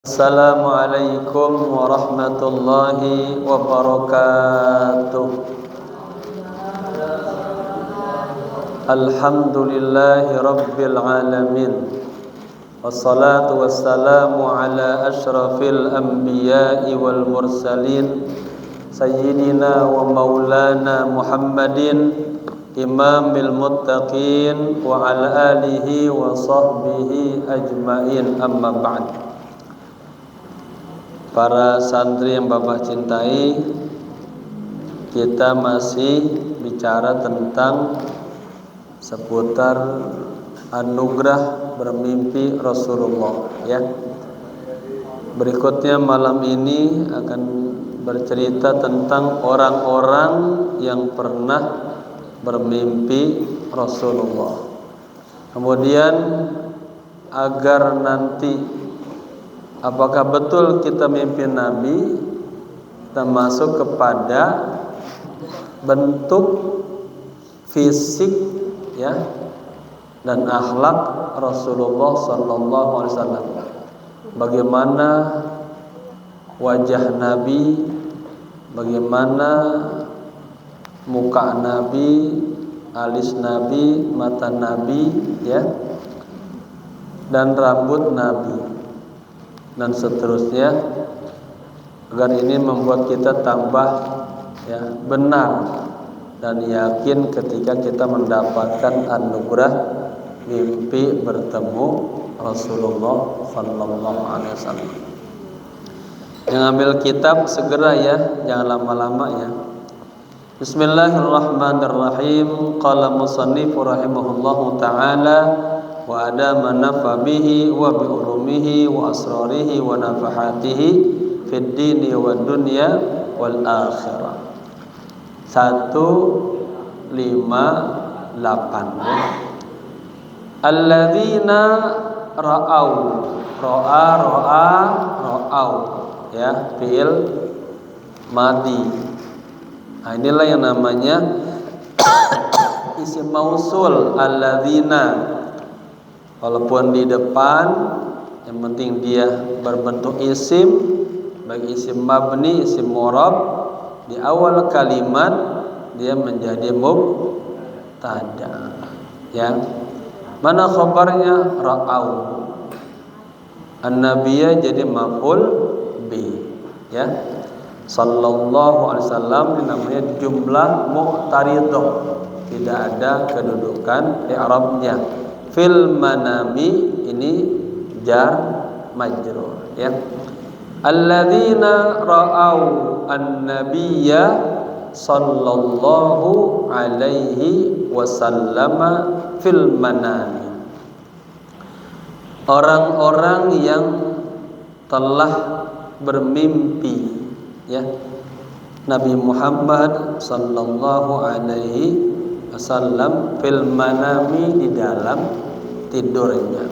Assalamualaikum warahmatullahi wabarakatuh. Alhamdulillahi rabbil alamin. Wassalatu wassalamu ala ashrafil anbiya'i wal mursalin sayyidina wa maulana Muhammadin imamil muttaqin wa ala alihi wa sahbihi ajmain, amma ba'd. Para santri yang Bapak cintai, kita masih bicara tentang seputar anugerah bermimpi Rasulullah, ya. Berikutnya malam ini akan bercerita tentang orang-orang yang pernah bermimpi Rasulullah. Kemudian agar nanti apakah betul kita mimpi Nabi, kita masuk kepada bentuk fisik, ya, dan akhlak Rasulullah sallallahu alaihi wasallam. Bagaimana wajah Nabi, bagaimana muka Nabi, alis Nabi, mata Nabi, ya, dan rambut Nabi, dan seterusnya, agar ini membuat kita tambah, ya, benar dan yakin ketika kita mendapatkan anugerah mimpi bertemu Rasulullah sallallahu alaihi wasallam. Yang ambil kitab segera, ya, jangan lama-lama, ya. Bismillahirrahmanirrahim. Qala musannif rahimahullahu ta'ala wa adama nafa bihi wa bi ulumihi wa asrarihi wa nafahatihi fid dini wa dunya wal akhirah. 158, ya. Alladzina ra'au, ra'au, ya, fi'il madi. Nah, inilah yang namanya isim mausul alladzina. Walaupun di depan, yang penting dia berbentuk isim, baik isim mabni, isim mu'rab. Di awal kalimat dia menjadi mubtada, ya. Mana khabarnya? Ra'au. An-nabiyya jadi maf'ul bi, ya. Sallallahu alaihi wasallam namanya jumlah mu'taridah, tidak ada kedudukan i'rabnya. Fil manami ini jar majrur, ya. Alladzina ra'au an-nabiyya sallallahu alaihi wasallama fil manami. Orang-orang yang telah bermimpi, ya, Nabi Muhammad sallallahu alaihi wasallam fil manami, di dalam tidurnya.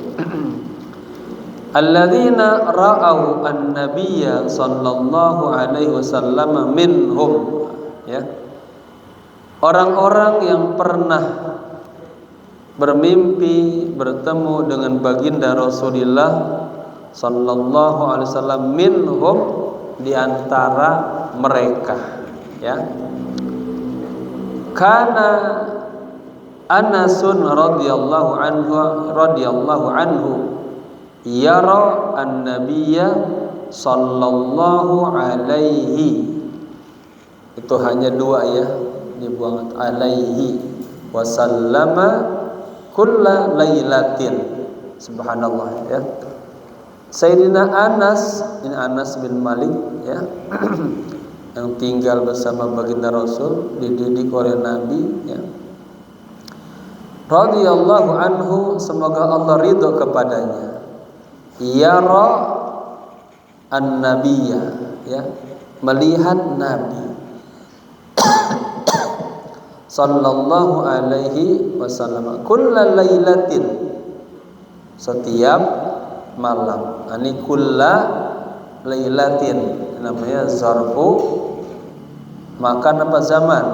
Alladzina ra'au an-nabiyya sallallahu alaihi wasallam minhum, ya. Orang-orang yang pernah bermimpi bertemu dengan baginda Rasulullah sallallahu alaihi wasallam minhum, di antara mereka, ya. Kana Anasun radhiyallahu anhu yara an-nabiyya sallallahu alaihi. Itu hanya dua, ya, dibuang alaihi wasallama kulla lailatin. Subhanallah, ya. Sayyidina Anas, ini Anas bin Malik, ya, yang tinggal bersama baginda Rasul, dididik oleh Nabi, ya. Radhiyallahu anhu, semoga Allah ridho kepadanya. Yara an-nabiyya, ya, melihat Nabi sallallahu alaihi wasallam kulla lailatin, setiap malam. Ini kulla lailatin namanya zarfu makan apa zaman?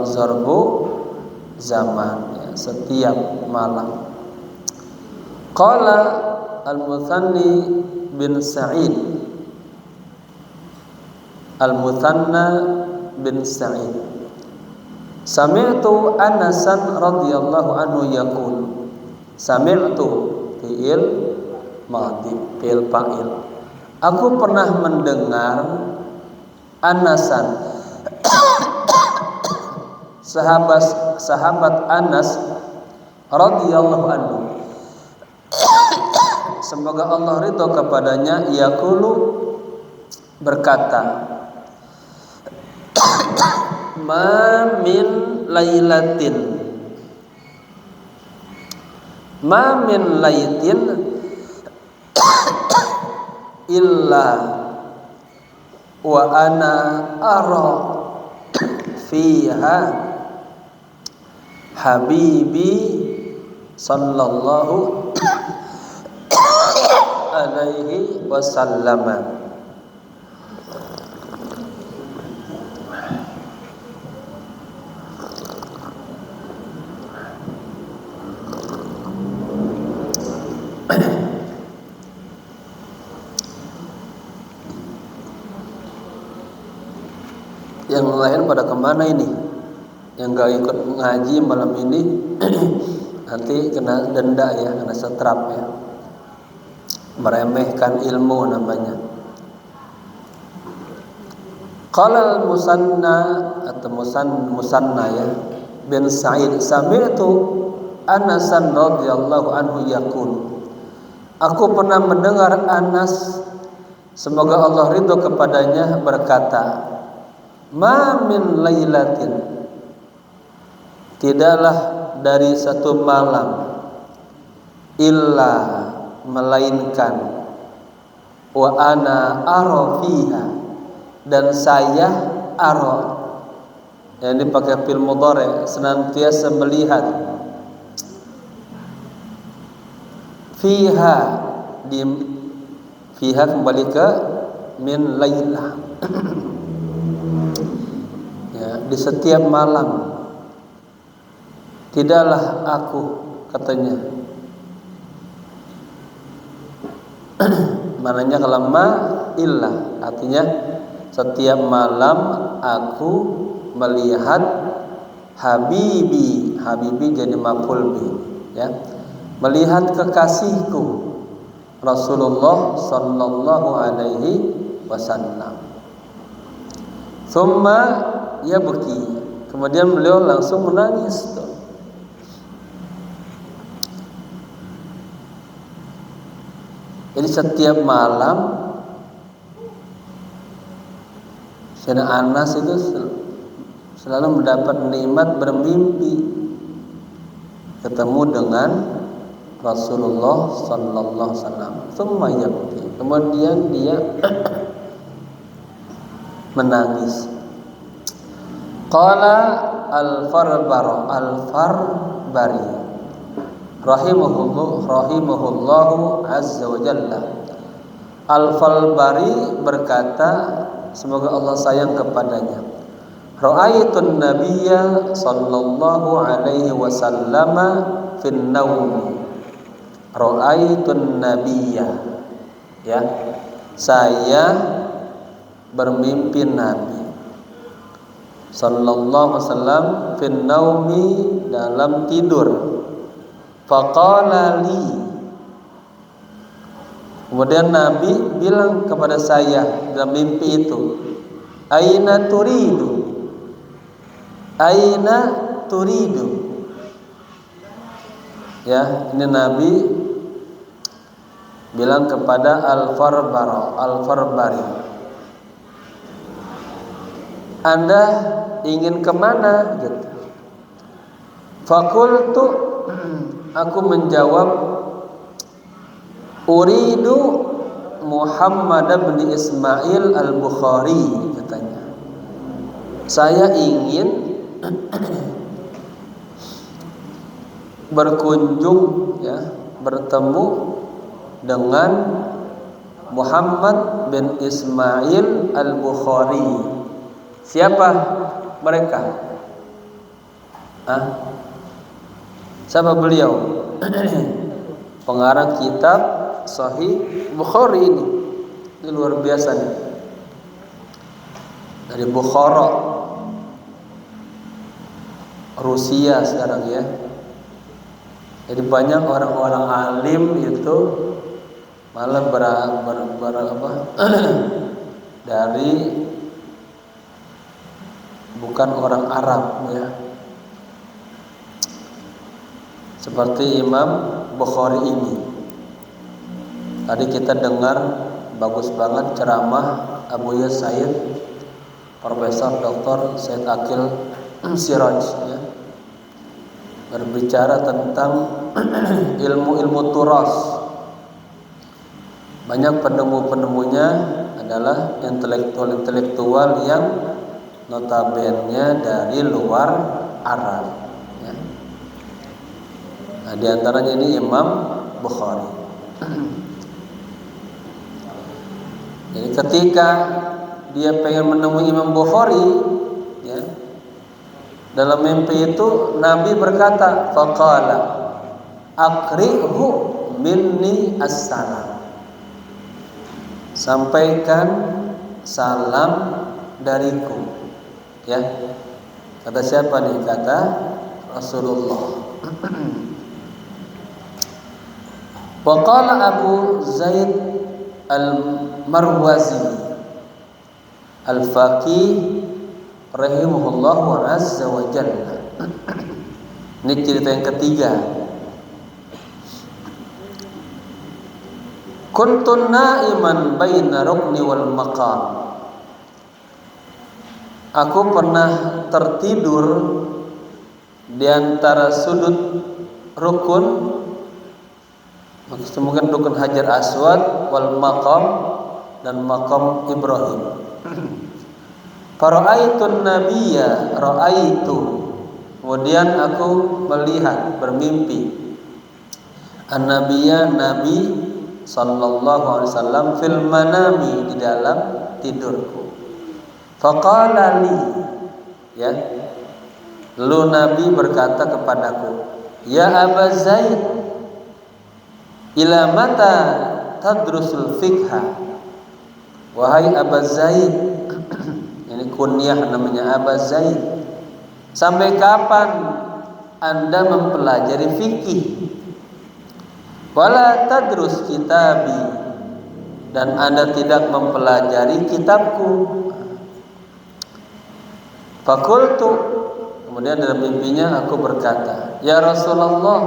Zarfu zaman, ya, setiap malam. Qala Al-Muthanni bin Sa'id. Al-Muthanna bin Sa'id. Sami'tu Anasan radhiyallahu anhu yaqul. Sami'tu fi'il madhi, fi'il fa'il. Aku pernah mendengar Anasan, sahabat Anas radhiyallahu anhu, semoga Allah ridho kepadanya, yaqulu, berkata, ma min lailatin illa wa ana ara fiha habibi sallallahu alaihi wasallam. Yang lain pada kemana ini? Yang gak ikut ngaji malam ini nanti kena denda ya, kena setrap ya. Meremehkan ilmu namanya. Qala al-Musanna atau Musanna ya bin Sa'id, sami'tu Anasan radhiyallahu anhu yaqul. Aku pernah mendengar Anas, semoga Allah ridho kepadanya, berkata, ma min lailatin, tidaklah dari satu malam, illa, melainkan, wa ana ara fiha, dan saya ara, yang ini pakai fi'il mudhari, senantiasa melihat, fiha, di fiha kembali ke min lailah ya, di setiap malam, tidaklah aku, katanya. Mananya kalau ma illah, artinya setiap malam aku melihat habibi, habibi jadi maf'ul bih ya, melihat kekasihku Rasulullah sallallahu alaihi wasallam. Thumma yabki, kemudian beliau langsung menangis tuh. Jadi setiap malam Sayyidina Anas itu selalu mendapat nikmat bermimpi ketemu dengan Rasulullah sallallahu alaihi wasallam. Tsumma yabki, kemudian dia menangis. Qala al-Farbari rahimahullahu azza wa jalla. Al-Farbari berkata, semoga Allah sayang kepadanya, ra'aitun nabiyya sallallahu alaihi wasallam fin naum. Ra'aitun nabiyya, ya, saya bermimpi Nabi sallallahu alaihi wasallam fin naumi, dalam tidur. Faqala li, kemudian Nabi bilang kepada saya dalam mimpi itu, aina turidu, aina turidu. Ya, ini Nabi bilang kepada Al-Farbari, Anda ingin kemana? Gitu. Fakultu, aku menjawab, uridu Muhammad bin Ismail al-Bukhari, katanya. Saya ingin berkunjung, ya, bertemu dengan Muhammad bin Ismail al-Bukhari. Siapa mereka? Siapa beliau? Pengarang kitab Sahih Bukhari ini luar biasa nih. Dari Bukhara, Rusia sekarang ya. Jadi banyak orang-orang alim itu malah dari bukan orang Arab ya. Seperti Imam Bukhari ini. Tadi kita dengar bagus banget ceramah Abu Said Profesor Dr. Said Akil Siraj ya. Berbicara tentang ilmu-ilmu turas. Banyak penemu-penemunya adalah intelektual-intelektual yang notabene dari luar Arab ya. Nah, di antaranya ini Imam Bukhari. Jadi ketika dia pengen menemui Imam Bukhari ya, dalam mimpi itu Nabi berkata, faqala aqri'hu minni as-salam. Sampaikan salam dariku. Ya. Kata siapa nih? Kata Rasulullah. Waqala Abu Zaid Al-Marwazi Al-Faqih rahimahullahu azza wa jalla. Ini cerita yang ketiga. Kuntu na'iman baina rukni wal maqam. Aku pernah tertidur di antara sudut rukun, maksudnya mungkin rukun Hajar Aswad wal maqam dan maqam Ibrahim. Fara'aitun nabiyya ra'aitu. Kemudian aku melihat bermimpi an-nabiyya nabi sallallahu alaihi wasallam fil manami, di dalam tidurku. Faqala li ya. Lalu Nabi berkata kepadaku, ya Aba Zaid, ila mata tadrusul fiqha. Wahai Aba Zaid, ini kunyah namanya Aba Zaid, sampai kapan Anda mempelajari fikih? Wala tadrus kitabi, dan Anda tidak mempelajari kitabku. Fakultu, kemudian dalam mimpinya aku berkata, ya Rasulullah,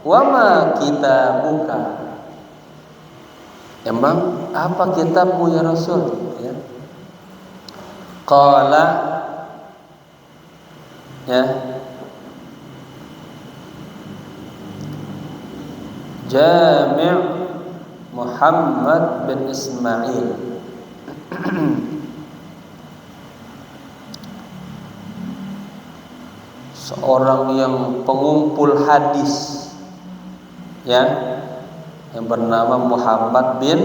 wama kitabuka? Emang apa kitabmu ya Rasul? Ya. Qala ya, Jami' Muhammad bin Ismail. Seorang yang pengumpul hadis ya, yang bernama Muhammad bin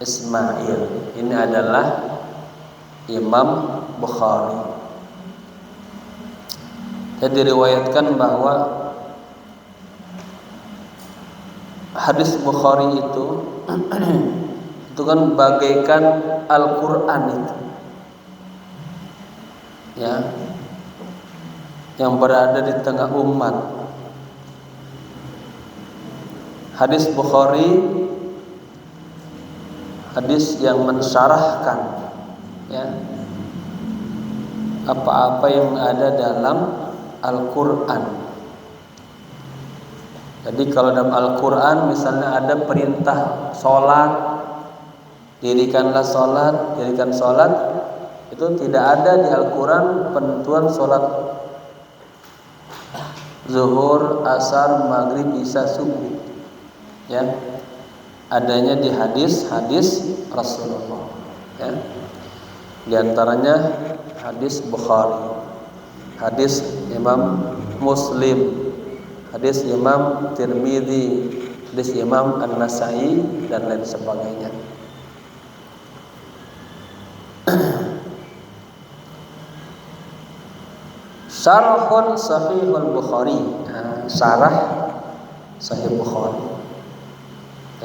Ismail. Ini adalah Imam Bukhari. Jadi diriwayatkan bahwa hadis Bukhari itu kan bagaikan Al-Quran itu ya, yang berada di tengah umat. Hadis Bukhari hadis yang mensyarahkan ya apa-apa yang ada dalam Al-Quran. Jadi kalau dalam Al-Quran misalnya ada perintah sholat, dirikanlah sholat, dirikan sholat, itu tidak ada di Al-Quran penentuan sholat zuhur, asar, maghrib, isya, subuh ya. Adanya di hadis-hadis Rasulullah ya. Di antaranya hadis Bukhari, hadis Imam Muslim, hadis Imam Tirmidzi, hadis Imam An-Nasai dan lain sebagainya. Syarhun Sahihul Bukhari, syarah Sahih Bukhari.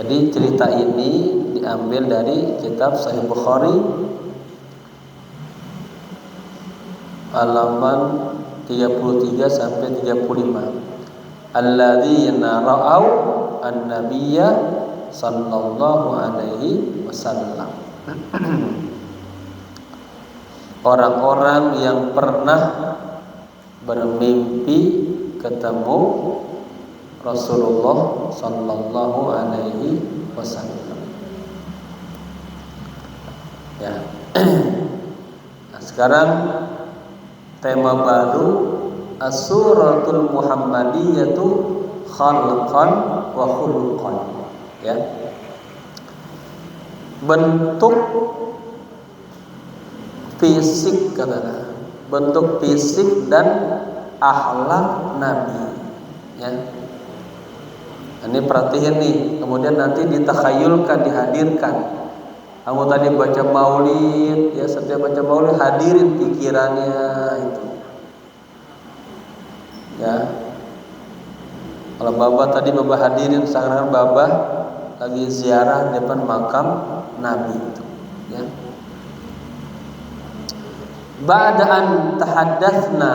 Jadi cerita ini diambil dari kitab Sahih Bukhari halaman 33 sampai 35. Alladzina ra'au an-nabiyya sallallahu alaihi wasallam. Orang-orang yang pernah bermimpi ketemu Rasulullah sallallahu alaihi wasallam. Ya. Nah, sekarang tema baru As-Suratul Muhammadiyatu Khalqan wa Khuluqan. Ya. Bentuk fisik katanya, bentuk fisik dan akhlak Nabi. Ya. Ini perhatian nih, kemudian nanti ditakhayulkan, dihadirkan. Kamu tadi baca maulid, ya setiap baca maulid hadirin pikirannya itu. Ya. Kalau Baba tadi Baba hadirin seakan Baba lagi ziarah depan makam Nabi itu, ya. Ba'da an tahaddatsna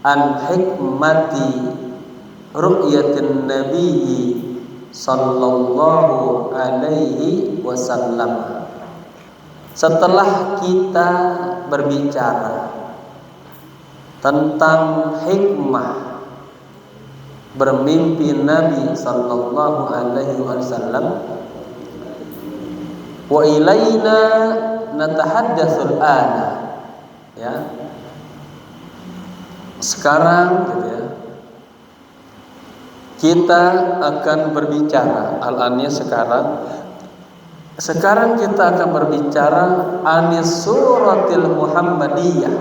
an hikmati ru'yatin nabiyyi sallallahu alaihi wasallam. Setelah kita berbicara tentang hikmah bermimpi Nabi sallallahu alaihi wasallam, wa ilaina natahaddatsul ana. Ya. Sekarang gitu ya, kita akan berbicara al-annya sekarang kita akan berbicara anis suratil Muhammadiyah,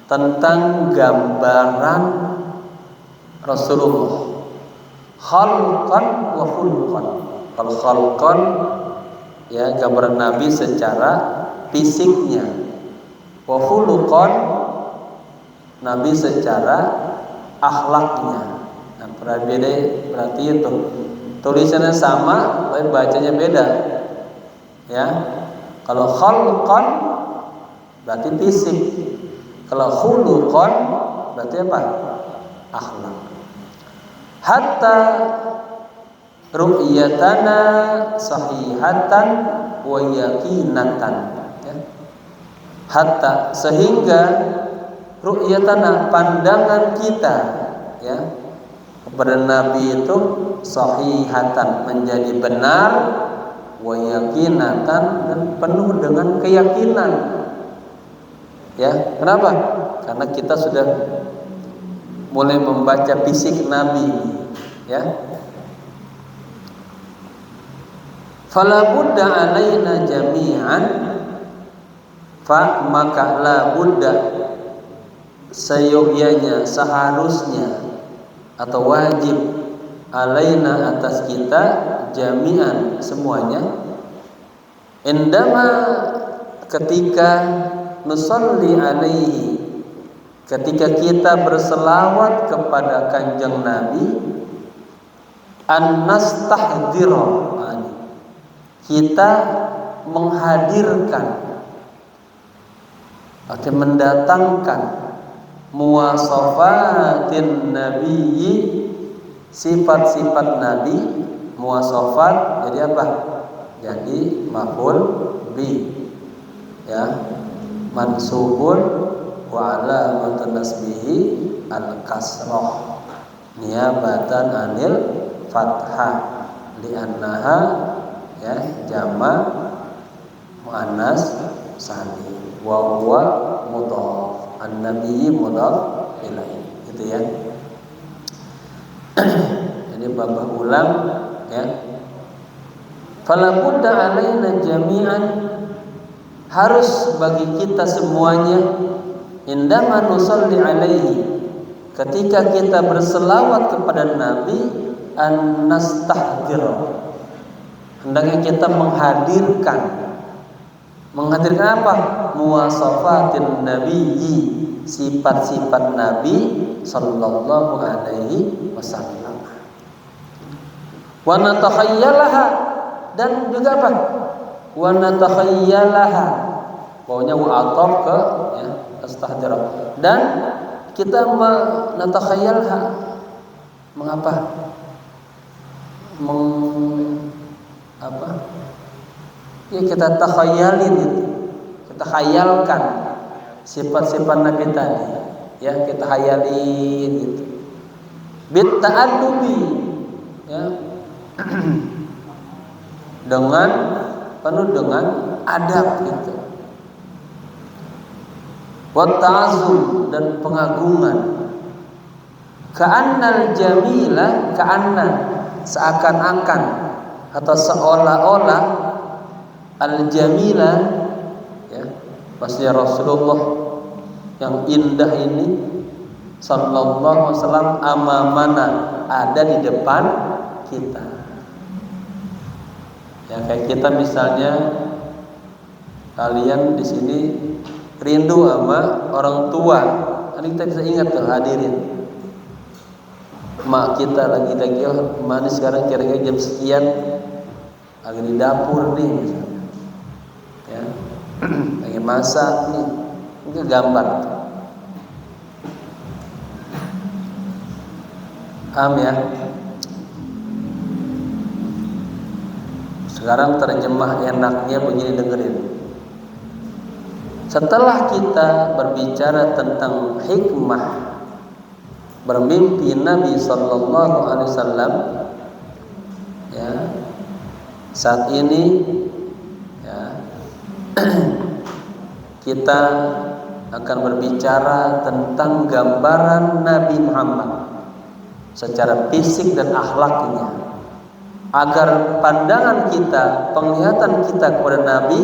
tentang gambaran Rasulullah khalqan wa khuluqan. Kalau khalqan ya gambaran Nabi secara fisiknya, wa khuluqan Nabi secara akhlaknya. Nah, berarti itu tulisannya sama, tapi bacanya beda. Ya, kalau khalqan berarti fisik, kalau khuluqan berarti apa? Akhlak. Hatta ru'yatana sahihatan wa yakinatan. Ya. Hatta sehingga ru'yatana pandangan kita ya kepada Nabi itu sahihatan menjadi benar, wa yakinatan dan penuh dengan keyakinan. Ya, kenapa? Karena kita sudah mulai membaca fisik Nabi, ya. Fala budda alaina jami'an, maka la budda seyogyanya, seharusnya atau wajib alaina atas kita jami'an semuanya, indama ketika nusalli alaihi, ketika kita berselawat kepada kanjeng Nabi, an nastahdira, kita menghadirkan atau mendatangkan muwasafatin nabiyyi, sifat-sifat Nabi. Muwasafat jadi apa? Jadi maf'ul bi, ya, mansubun wa alamatun nasbihi al-kasrah niyabatan anil fathah li'annaha ya jama muannas salim wa huwa mudhaf, an-nabiyyi mudhaf ilaihi, gitu ya. Jadi babah ulang ya. Fala budda alaina jami'an, harus bagi kita semuanya, indama nusalli alaihi, ketika kita berselawat kepada Nabi, an nastahdira, hendaknya kita menghadirkan apa? Muwasafatin nabiyyi, sifat-sifat Nabi sallallahu alaihi wasallam. Wa natakhayyalaha, dan juga apa? Wa natakhayyalaha. Bawanya wa ataf ke ya, astahdirah. Dan kita natakhayyalha. Mengapa? Ya kita takhayalin itu. Kita khayalkan sifat-sifat Nabi tadi. Ya, kita khayalin gitu. Bit ta'addubi, ya. Dengan penuh dengan adab gitu. Wa ta'azzum, dan pengagungan. Ka'annal jamila, ka'anna, seakan-akan atau seolah-olah al-jamila, ya, maksudnya Rasulullah yang indah ini sallallahu alaihi wasallam amamana, ada di depan kita. Ya, kayak kita misalnya, kalian di sini rindu sama orang tua, nanti kita bisa ingat tuh hadirin. Mak kita lagi oh, mana sekarang kira-kira jam sekian lagi di dapur nih misalnya. Ya. Lagi masak nih. Itu gambar. Paham ya? Sekarang terjemah enaknya begini, dengerin. Setelah kita berbicara tentang hikmah bermimpi Nabi sallallahu alaihi wasallam, ya, saat ini ya, kita akan berbicara tentang gambaran Nabi Muhammad secara fisik dan akhlaknya, agar pandangan kita, penglihatan kita kepada Nabi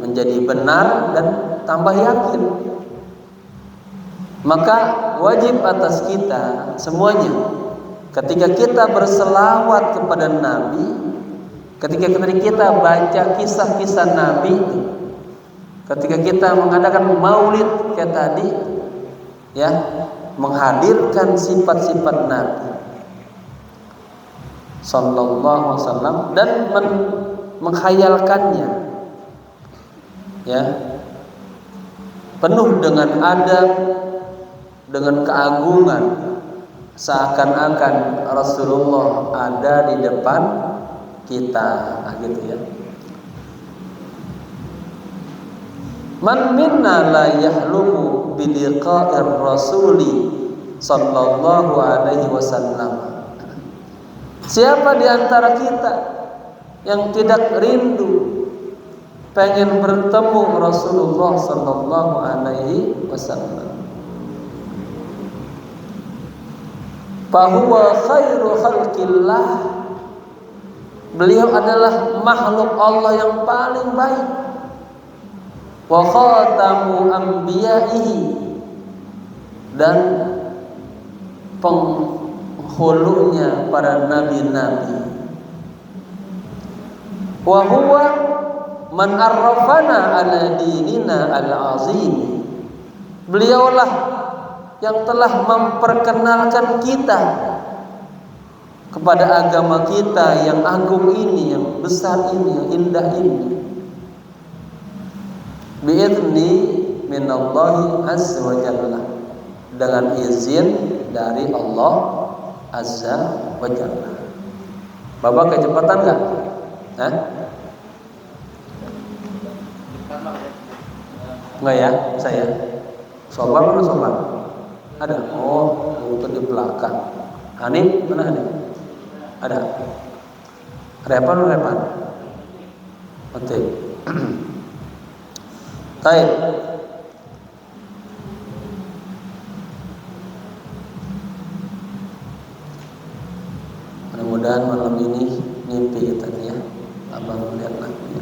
menjadi benar dan tambah yakin. Maka wajib atas kita semuanya, ketika kita berselawat kepada Nabi, ketika kita baca kisah-kisah Nabi, ketika kita mengadakan maulid kayak tadi, ya, menghadirkan sifat-sifat Nabi sallallahu alaihi wasallam dan menghayalkannya, ya, penuh dengan adab, dengan keagungan, seakan-akan Rasulullah ada di depan kita, gitu ya. Man minna la yahlumu bi liqa'ir rasuli sallallahu alaihi wasallam. Siapa di antara kita yang tidak rindu pengen bertemu Rasulullah sallallahu alaihi wasallam? Fahuwa khairu khalqillah. Beliau adalah makhluk Allah yang paling baik. Wa khatamu anbiya'ihi, dan penghulunya para nabi-nabi. Wa huwa man arrafana ala dinina al-azim. Beliaulah yang telah memperkenalkan kita kepada agama kita yang agung ini, yang besar ini, yang indah ini. Bi'idzni minallahi azza wa jalla, dengan izin dari Allah azza wa jalla. Bapak kecepatan enggak? Hah? Enggak ya, saya. Sobar mana sobar? Ada. Oh, itu di belakang. Hanif, mana Hanif? Ada. Repan. Oke. Baik. Mudah-mudahan malam ini mimpi kita ya. Abang melihat lagunya.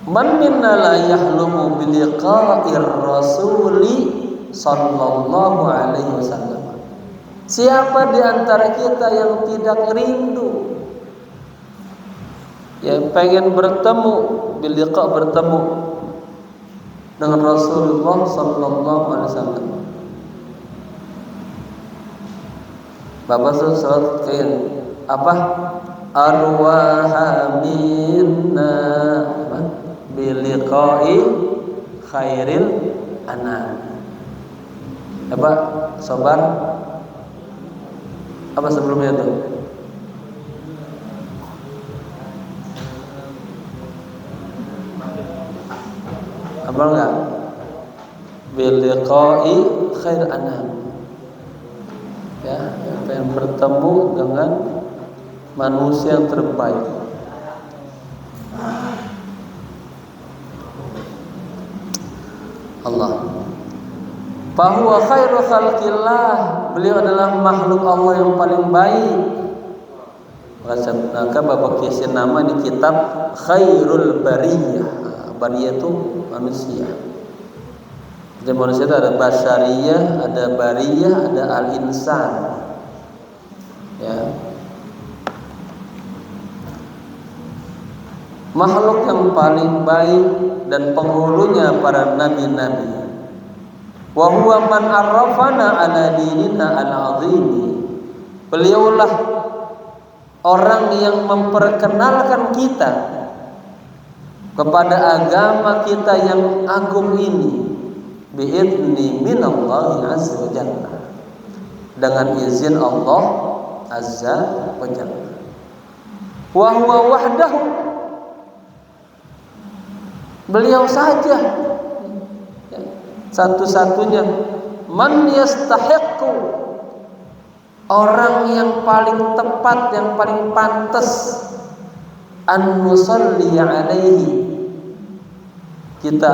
Man minna la yahlumu bi liqa'ir rasuli sallallahu alaihi wasallam. Siapa di antara kita yang tidak rindu, yang pengen bertemu bil liqa', bertemu dengan Rasulullah sallallahu alaihi wasallam? Bapak surat kain apa? Arwaha minna biliqa'i khairil anam. Apa? Sabar. Apa sebelumnya itu? Apa enggak? Biliqa'i khair anam. Ya, pengen bertemu dengan manusia yang terbaik. Allah. Fahuwa khairu khalqillah. Beliau adalah makhluk Allah yang paling baik. Maka Bapak kiasin nama di kitab Khairul Bariyah. Bariyah itu manusia. Jadi manusia itu ada basyariyah, ada bariyah, ada al-insan. Ya. Makhluk yang paling baik dan penghulunya para nabi-nabi. Wa huwa man arrafana ala dinina al-azim. Beliaulah orang yang memperkenalkan kita kepada agama kita yang agung ini. Bi'idni minallahi azza wa jalla, dengan izin Allah azza wa jalla. Wa huwa wahdahu, beliau saja satu-satunya, man yastahiqu, orang yang paling tepat, yang paling pantas, an nusalli alaihi, kita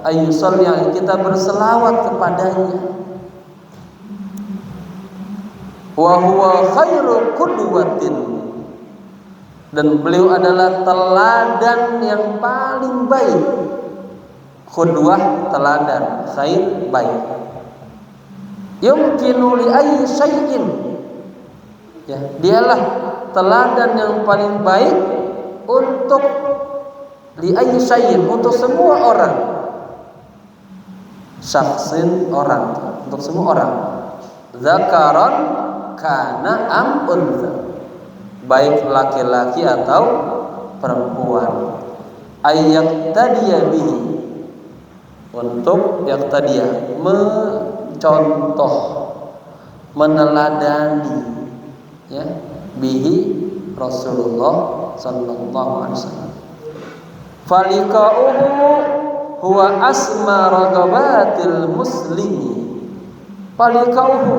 ayusalli, kita berselawat kepadanya. Wa huwa khairu qudwatin, dan beliau adalah teladan yang paling baik. Qudwah teladan, khair baik. Yumkinu li ayyi syai'in, ya, dialah teladan yang paling baik untuk li ayyi syai'in, untuk semua orang. Syakhsin, orang, untuk semua orang. Zakaran kana am untha, baik laki-laki atau perempuan. Ayyak tadiya bihi, untuk yaktadiyah, mencontoh, meneladani, ya, bihi Rasulullah sallallahu alaihi wasallam. Faliqa'uhu huwa asma ragabatil muslimi. Faliqa'uhu,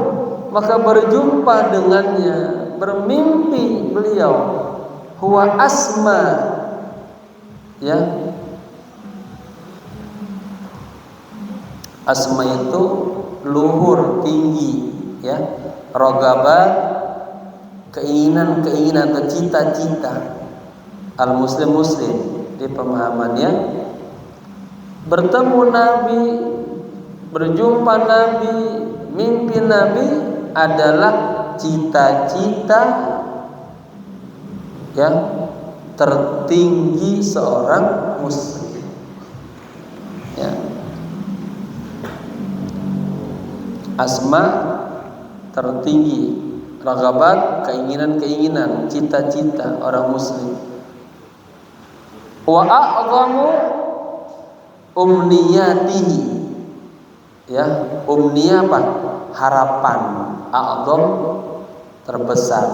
maka berjumpa dengannya, bermimpi beliau, huwa asma, ya, asma itu luhur, tinggi, ya, ragabat, keinginan atau cita-cita. Al-muslim di pemahamannya, bertemu Nabi, berjumpa Nabi, mimpi Nabi adalah cita-cita yang tertinggi seorang muslim, ya. Asma tertinggi, ragabat, keinginan, cita-cita orang muslim. Wa a'zamu umniyatihi, ya, umniyah apa? Harapan. A'zam terbesar,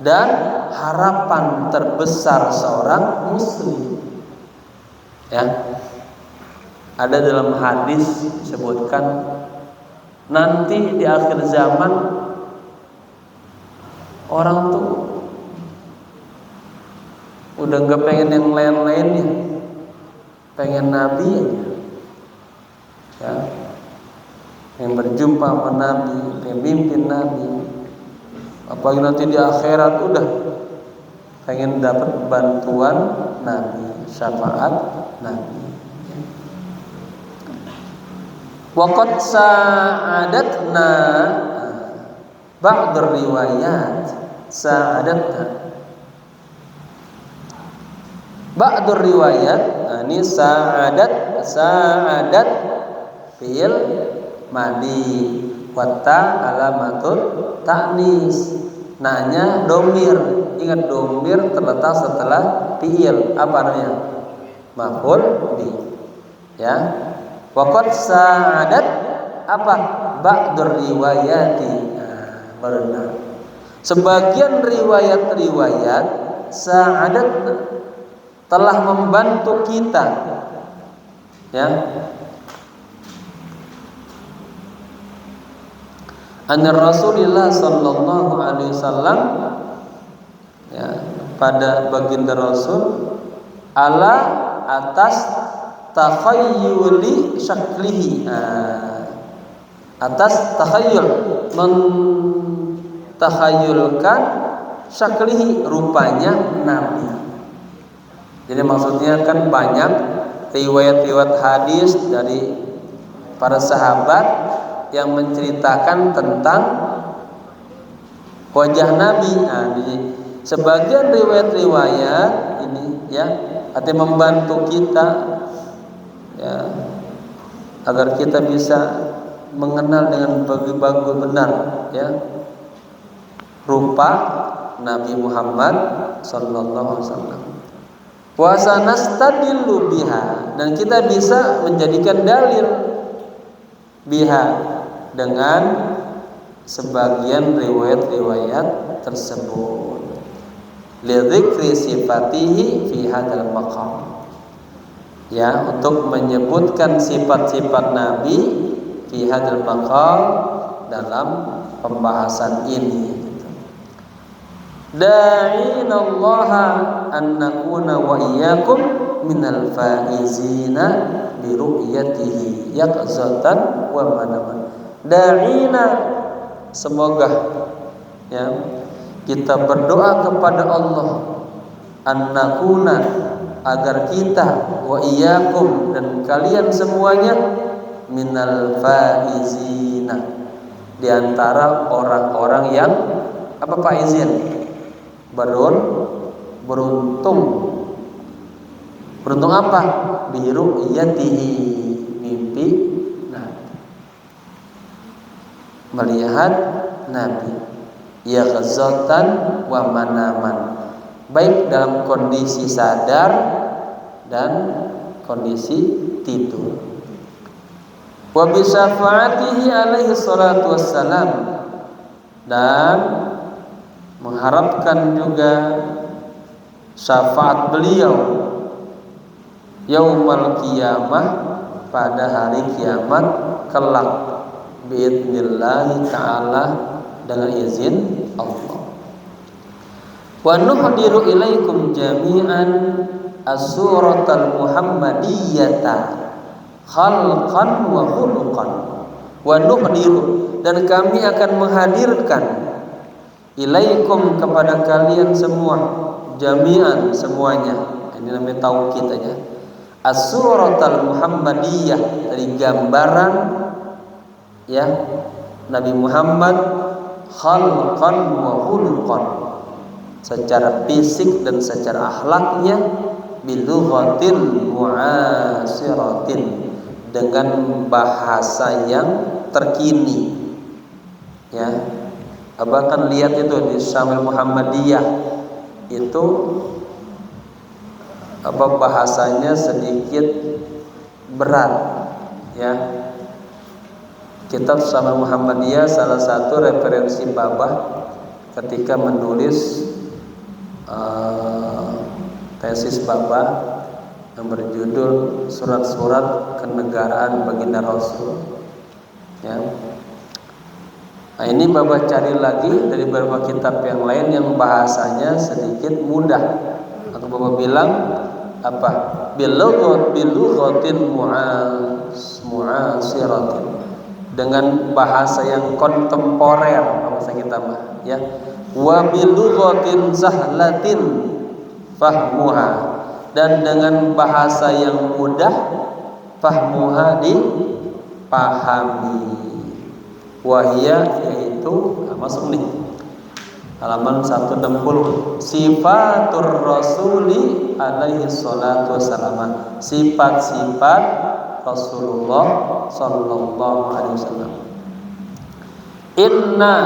dan harapan terbesar seorang muslim, ya. Ada dalam hadis disebutkan nanti di akhir zaman orang tuh udah nggak pengen yang lain-lainnya, pengen Nabi aja, ya, yang berjumpa sama Nabi, yang mimpin Nabi. Apalagi nanti di akhirat udah pengen dapat bantuan Nabi, syafaat Nabi. Waqad sa'adatna ba'd riwayat, sa'adatna ba'd riwayat. Nah, ini sa'adat fi'il madi, Wata alamatul ta'nis. Nanya domir. Ingat domir terletak setelah fiil. Apa namanya? Maf'ul bi. Ya. Waqad sa'adat apa? Ba'dur riwayati. Nah, benar. Sebagian riwayat-riwayat sa'adat telah membantu kita. Ya. Anna Rasulullah sallallahu alaihi wasallam, ya, pada baginda Rasul ala atas takhayyuli syaklihi, atas takhayyul, mentakhayyulkan syaklihi, rupanya Nabi. Jadi maksudnya kan banyak riwayat-riwayat hadis dari para sahabat yang menceritakan tentang wajah Nabi. Nah, sebagian riwayat-riwayat ini ya artinya membantu kita ya agar kita bisa mengenal dengan bagus benar ya rupa Nabi Muhammad sallallahu alaihi wasallam. Wa sanastadillu biha, dan kita bisa menjadikan dalil biha dengan sebagian riwayat-riwayat tersebut. Li dzikri sifatihi fi hadzal maqam. Ya, untuk menyebutkan sifat-sifat Nabi fi hadzal maqam dalam pembahasan ini. Da'inallaha an nakuna wa iyyakum minal faizina bi ru'yatihi yaqzatan wa manaman. Da'ina, semoga ya kita berdoa kepada Allah an nakuna, agar kita wa iyyakum, dan kalian semuanya minal faizina, di antara orang-orang yang apa faizin? Beruntung. Beruntung apa? Biru iyatihi, mimpi melihat Nabi. Ya ghazatan wa manaman, baik dalam kondisi sadar dan kondisi tidur. Wa bi syafaatihi alaihi salatu wassalam, dan mengharapkan juga syafaat beliau yaumal qiyamah, pada hari kiamat kelak, biidznillah ta'ala, dengan izin Allah. Wa nuhdiru ilaikum jami'an as-suratal muhammadiyyata khalqan wa khuluqan. Wa nuhdiru, dan kami akan menghadirkan ilaikum, kepada kalian semua, jami'an, semuanya. Ini namanya taukid aja. As-suratal muhammadiyah, dari gambaran ya Nabi Muhammad, khalqan wa khuluqan, secara fisik dan secara akhlaknya, bilughatin mu'asiratin, dengan bahasa yang terkini ya. Abang kan lihat itu di Syamil Muhammadiyah itu apa bahasanya sedikit berat ya. Kitab Syamil Muhammadiyah salah satu referensi Babah ketika menulis tesis Babah yang berjudul Surat-surat Kenegaraan Baginda Rasul ya. Nah, ini Bapak cari lagi dari beberapa kitab yang lain yang bahasanya sedikit mudah. Atau Bapak bilang apa? Bilughatin mu'asiratin, dengan bahasa yang kontemporer, bahasa kita mah ya. Wa bilughatin sahlatin fahmuha, dan dengan bahasa yang mudah fahmuha, dipahami. Wahia, yaitu masuk nih halaman 160, sifatur rasuli alaihi salatu wassalam, sifat-sifat Rasulullah sallallahu alaihi wasallam. Inna,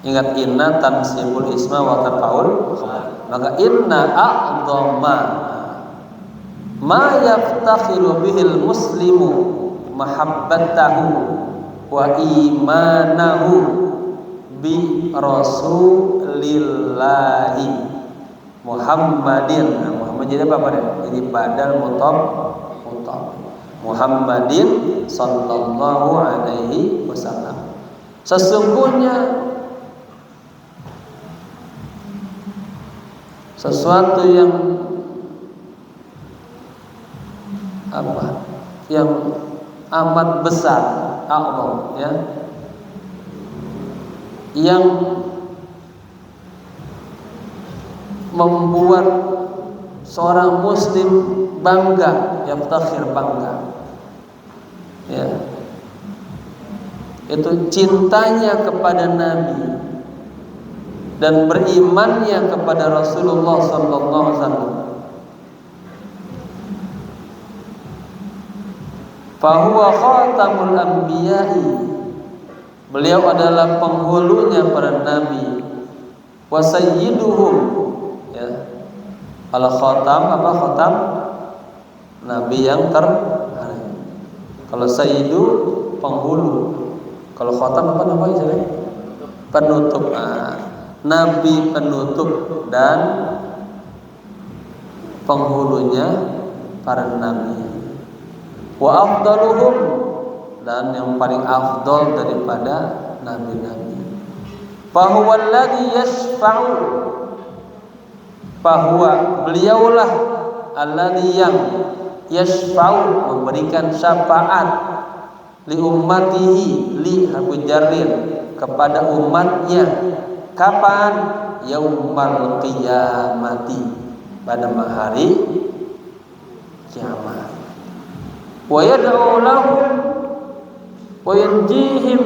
ingat inna tansibul isma wa tarfaul khabar. Maka inna a'dhamma ma yaftakhiru bihil muslimu mahabbatahu wa imanahu bi rasulillahi Muhammadin. Nah, Muhammad jadi apa pada? Jadi badal mutab Muhammadin sallallahu alaihi wasallam. Sesungguhnya sesuatu yang apa? Yang amat besar, a'zam, ya. Yang membuat seorang muslim bangga, yaftakhir, bangga, ya, itu cintanya kepada Nabi dan berimannya kepada Rasulullah sallallahu alaihi wasallam. Fahuwa khatamul anbiya'i, beliau adalah penghulunya para nabi, wa sayyiduhum, ya. Kalau khatam, apa khatam? Nabi yang terhari. Kalau sayyidu, penghulu. Kalau khatam apa namanya istilahnya? Penutup. Nabi penutup dan penghulunya para nabi. Wa afdaluhum, dan yang paling afdal daripada nabi-nabi. Fahuwa alladhi yashfa'u, fahuwa, beliaulah, alladhi yang yashfa'u, memberikan syafaat, li ummatihi, li harfu jarrin, kepada umatnya. Kapan? Yaumal qiyamati, pada hari kiamat. Wa yad'u lahum wa yanjihim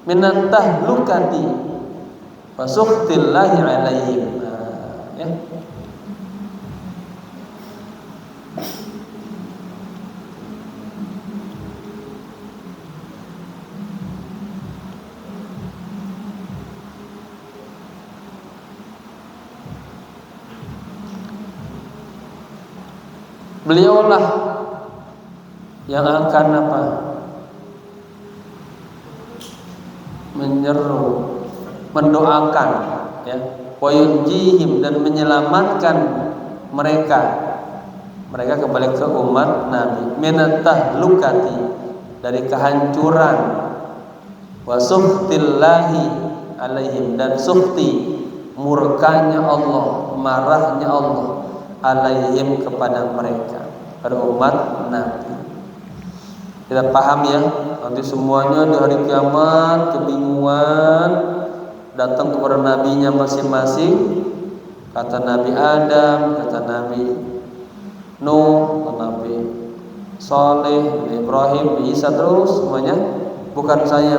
minat tahlukati wa sukhtillahi alaihim. Ya. Beliaulah yang akan apa? Menyeru, mendoakan, ya, wa yunjihim, dan menyelamatkan mereka kembali ke umat Nabi, minat tahlukati, dari kehancuran, wa sukhtillahi alaihim, dan sukhti, murkanya Allah, marahnya Allah, alaihim, kepada mereka, pada umat Nabi. Kita paham ya, nanti semuanya di hari kiamat kebingungan datang kepada nabinya masing-masing. Kata Nabi Adam, kata Nabi Nuh, kata Nabi Saleh, Ibrahim, Isa, terus semuanya bukan saya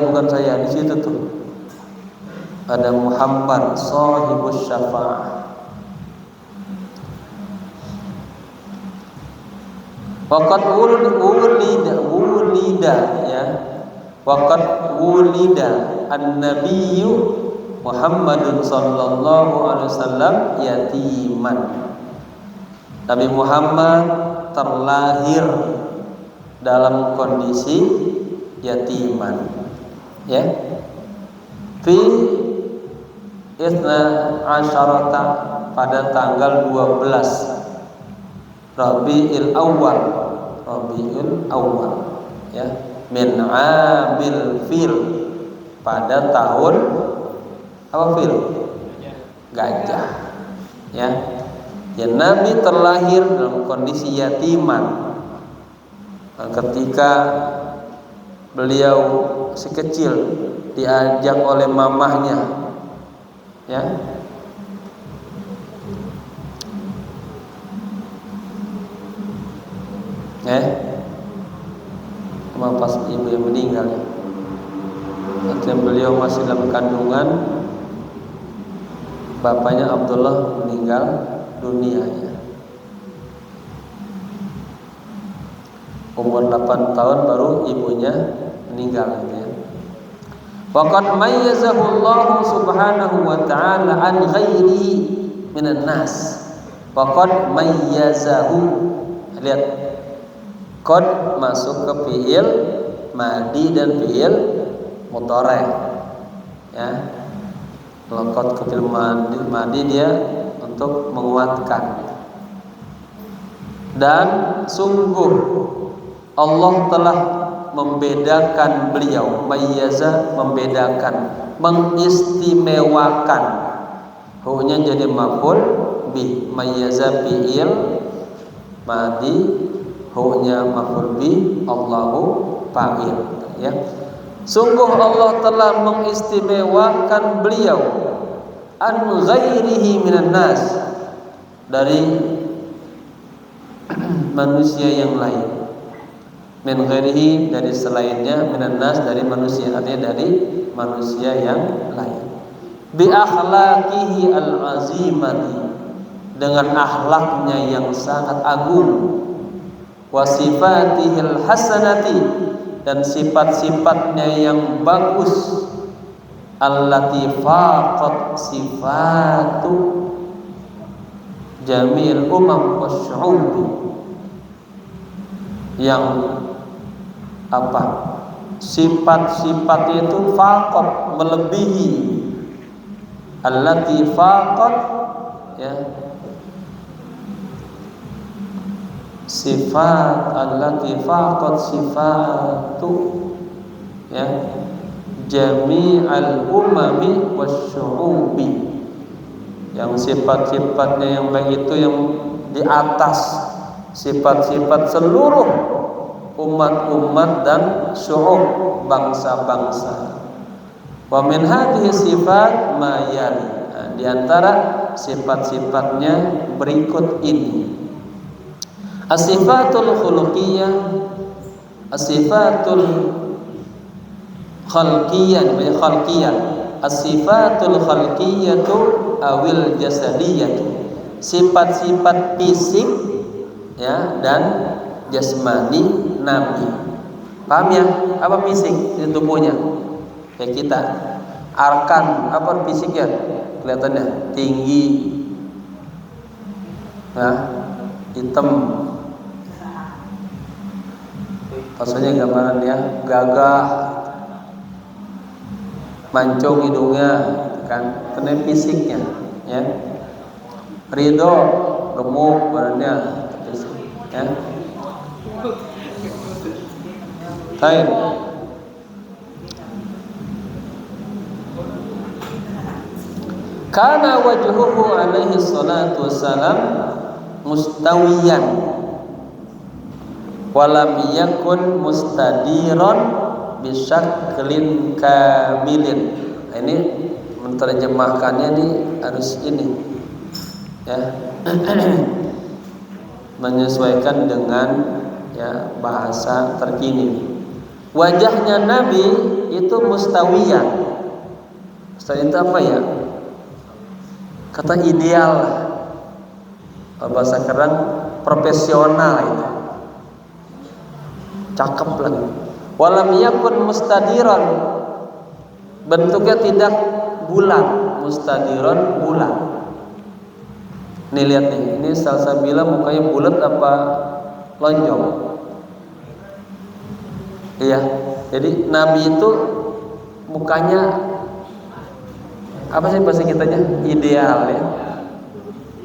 di situ tuh. Ada Muhammad sahibus syafa'ah. Waqad wulida, ya. Waqad wulida an-nabiyyu Muhammadun sallallahu alaihi wasallam yatiman. Nabi Muhammad terlahir dalam kondisi yatiman, ya. Fi Isna Asyarata, pada tanggal 12 Rabiul Awal, ya, min amil fil, pada tahun apa fil? Gajah, ya. Ya, Nabi terlahir dalam kondisi yatiman. Ketika beliau si kecil diajak oleh mamahnya, ya, sama pas ibu yang meninggal, ya. Ketika beliau masih dalam kandungan, bapaknya Abdullah meninggal dunia, ya. Umur 8 tahun baru ibunya meninggal, ya. Waqad mayyazahu Allah subhanahu wa ta'ala an ghairihi minan nas. Waqad mayyazahu. Lihat, qad masuk ke fi'il madi dan fi'il mudhari. Ya. Kalau qad ke fi'il madi dia untuk menguatkan. Dan sungguh Allah telah membedakan beliau, mayyaza membedakan, mengistimewakan. Hu-nya jadi maf'ul bi, mayyaza fi'il madi, hu-nya maf'ul bi, Allahu fa'il, ya. Sungguh Allah telah mengistimewakan beliau an ghairihi minan nas, dari manusia yang lain. Min ghairihi, dari selainnya, minan nas, dari manusia, artinya dari manusia yang lain. Bi akhlaqihi al-azimati, dengan akhlaknya yang sangat agung. Wa sifatihi al-hasanati, dan sifat-sifatnya yang bagus. Allati faqat sifatu jamil umam wasyu'ubi, yang apa? Sifat-sifat itu faqat, melebihi. Allati faqat, ya. Sifat allati faqat sifatu, ya, jami'al umami wasyu'ubi, yang sifat-sifatnya yang baik itu yang di atas sifat-sifat seluruh umat-umat dan syu'ub, bangsa-bangsa. Wa min hadhihi sifat ma yali, nah, di antara sifat-sifatnya berikut ini. As-sifatul khuluqiyah, as-sifatul khalqiyah, as-sifatul khalqiyatu awil jasadiyatu, sifat-sifat fisik, ya, dan jasmani Nabi. Paham ya? Apa fisik di tubuhnya? Kayak kita. Arkan, apa fisiknya? Kelihatannya tinggi, ya, hitam. Maksudnya gambaran ya, gagah, mancung hidungnya, kan? Karena fisiknya, ya. Ridho, gemuk badannya, ya. Baik. Kana wajhuhu alaihi salatu wassalam mustawiyan walam yakun mustadiran bisyaklin kamilin. Nah, ini menerjemahkannya nih harus ini, ya. Menyesuaikan dengan, ya, bahasa terkini. Wajahnya Nabi itu mustawiyan. Mustawiyan itu apa ya? Kata ideal, bahasa keren profesional itu, cakep lagi. Walam yakun mustadiran, bentuknya tidak bulat, mustadiran bulat. Nih lihat nih, ini Salsabila mukanya bulat apa lonjong? Iya, jadi Nabi itu mukanya apa sih bahasa kitanya? Ideal, ya.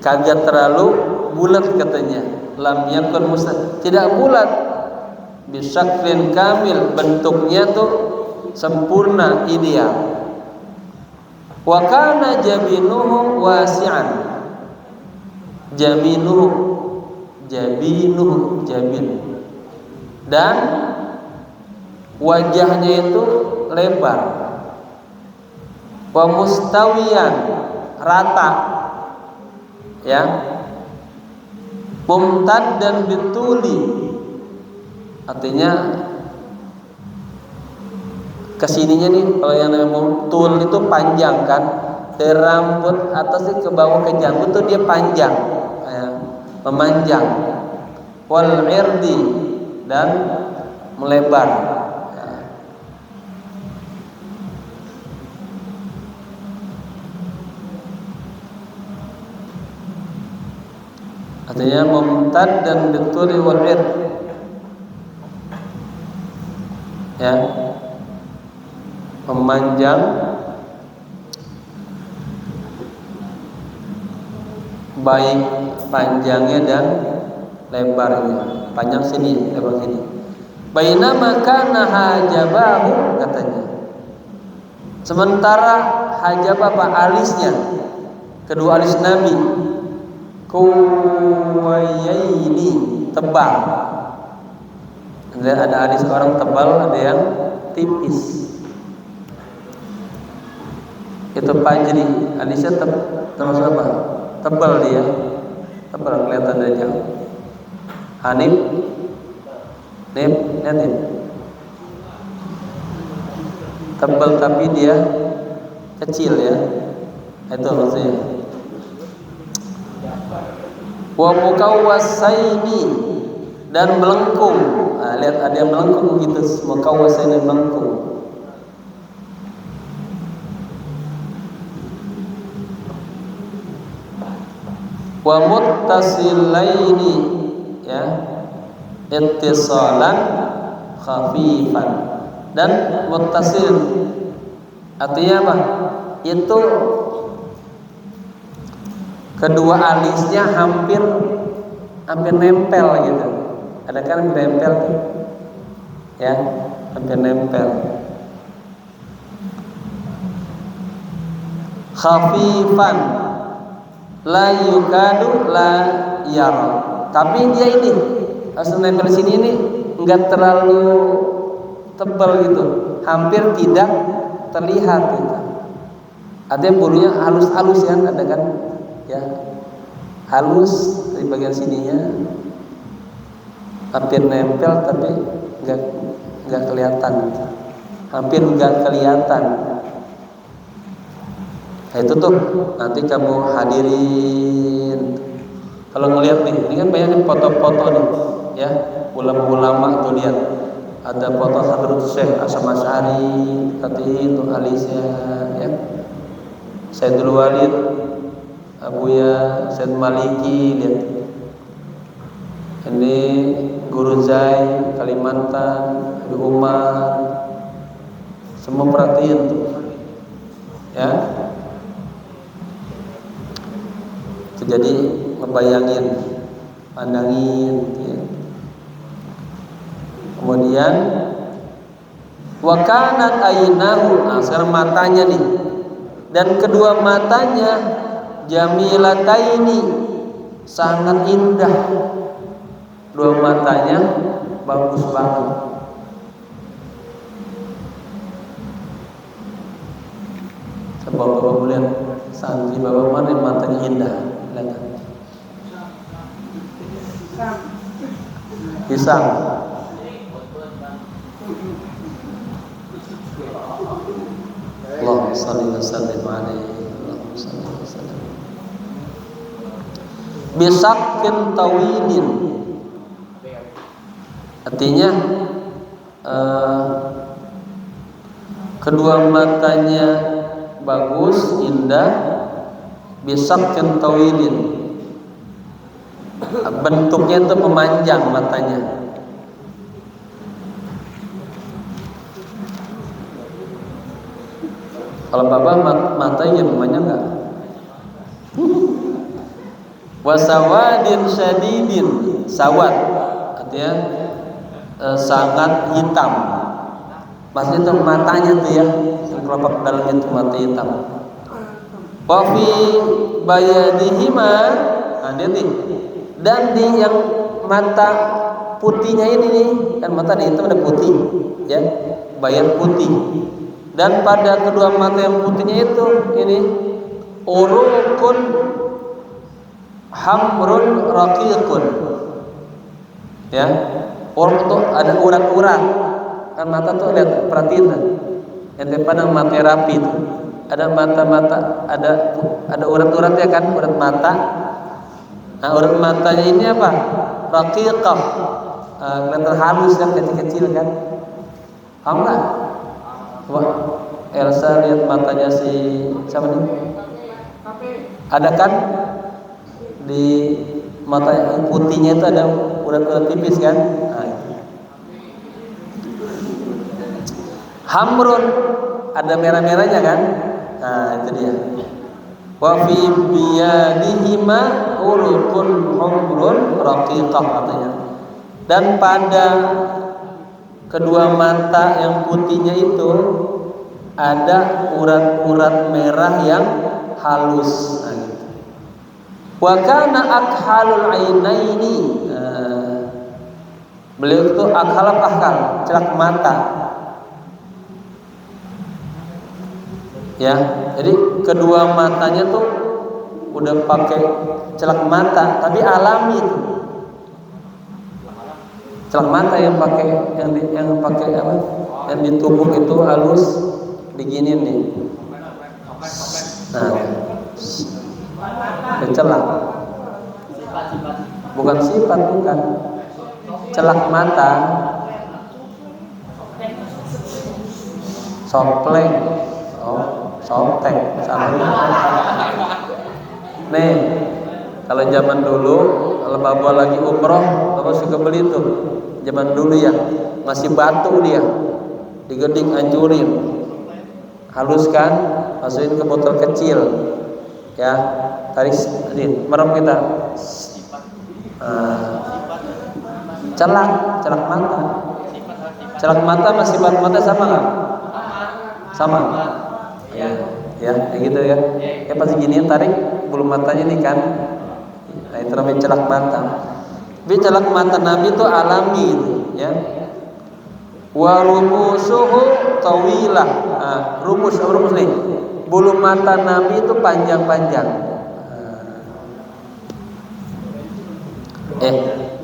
Kagak terlalu bulat katanya. Lam yakun mustad, tidak bulat. Bisyaklin kamil, bentuknya tuh sempurna, ideal. Wa kana jabinuhu wasi'an. Jabinuhu, jabin. Dan wajahnya itu lebar. Wa mustawiyan, rata, ya. Mumtad dan bituli, artinya kesininya nih, kalau yang namanya tul itu panjang kan, dari rambut atas ke bawah ke janggut tuh dia panjang, ya, memanjang. Wal irdi, dan melebar. Artinya mumtad dan bituli wal ir. Ya. Memanjang baik panjangnya dan lebarnya. Panjang sini, lebar sini. Bainama kana hajabahu katanya. Sementara hajab apa alisnya, kedua alis Nabi kuwayaini tebal. Ada alis orang tebal, ada yang tipis. Itu Fajri, alisnya termasuk apa? Tebal dia, tebal kelihatan dari jauh. Hanif, Nip, Nip. Tebal tapi dia kecil ya. Itu maksudnya. Wa mukawwasaini dan melengkung. Nah, lihat ada yang melengkung gitu, mukawwasaini melengkung. Wa muttasilaini ya, ittisalan khafifan. Dan muttasil artinya apa? Itu kedua alisnya hampir nempel gitu. Ada kan nempel tuh. Ya, hampir nempel. Khafifan la yukadu la yara. Tapi dia ini asal nempel sini ini enggak terlalu tebal gitu, hampir tidak terlihat gitu. Ada bulunya halus-halus ya, ada kan ya, halus di bagian sininya hampir nempel tapi enggak kelihatan gitu. Hampir enggak kelihatan. Nah, itu tuh nanti kamu hadirin. Kalau ngelihat nih, ini kan banyak foto-foto nih ya, ulama-ulama tuh lihat. Ada foto Hadratus Syekh Hasyim Asy'ari, tadi itu alisnya ya. Sayyidul Walid, Abuya Sayyid Maliki, lihat. Ini Guru Zai Kalimantan, Abu Umar. Semua perhatiin tuh. Ya. Itu jadi ngebayangin, pandangin ya. Kemudian wa kanat aynahu, nah sekarang matanya nih, dan kedua matanya jamilataini, sangat indah. Dua matanya bagus banget. Coba bapak lihat santri bapak mana yang matanya indah, lihat. Pisang. Allahumma shalli wa sallim alaihi. Allahumma shalli wa sallim. Bisaqin tawilin. Artinya kedua matanya bagus, indah. Bisaqin tawilin. Bentuknya itu memanjang matanya. Kalau bapak matanya memanjang enggak? Wasawadin syadidin, sawad artinya sangat hitam. Maksudnya itu matanya tuh ya, yang kelopak dalamnya itu mata hitam. Wa fi bayadihima, nah dia nih. Dan di yang mata putihnya ini nih, kan mata di hitam ada putih, ya, bayad putih. Dan pada kedua mata yang putihnya itu ini urukun hamrun raqiqun. Ya, uruk itu ada urat-urat. Kan mata tuh lihat, perhatiin kan. Yang pandang mata rapi itu. Ada mata-mata, ada urat-uratnya kan, urat mata. Nah, urat matanya ini apa? Raqiqah. Kelihatan halus kan, kecil-kecil kan. Paham enggak? Wah, Elsa lihat matanya si siapa nih? Ada kan di mata putihnya itu ada urat-urat tipis kan. Nah, hamrun ada merah-merahnya kan. Nah itu dia. Wa fi biyadihima urqun humrun raqiqah katanya. Dan pada kedua mata yang putihnya itu ada urat-urat merah yang halus. Nah, gitu. Wa kana akhalul ainaini. Beliau itu akhal, celak mata. Ya, jadi kedua matanya tuh udah pakai celak mata, tapi alami itu. Celak mata yang pakai apa? Yang ditumbuk itu halus, diginin nih. Nah, celak. Bukan sifat, bukan. Celak mata. Sopleng. Sotek sama. Nih, kalau zaman dulu kalau bapak lagi umroh, bapak suka beli tuh. Zaman dulu ya, masih batu dia, digedik, hancurin, haluskan, masukin ke botol kecil, ya, tarik, ini, merem kita. Celak mata. Celak mata masih sifat mata sama nggak? Sama. Ya, kayak gitu ya. Ya pasti gini, tarik bulu matanya nih kan. Nah, itu namanya celak mata. Tapi celak mata Nabi itu alami gitu, ya. Wa rumusuhu tawilah. Nah, rumus nih. Bulu mata Nabi itu panjang-panjang.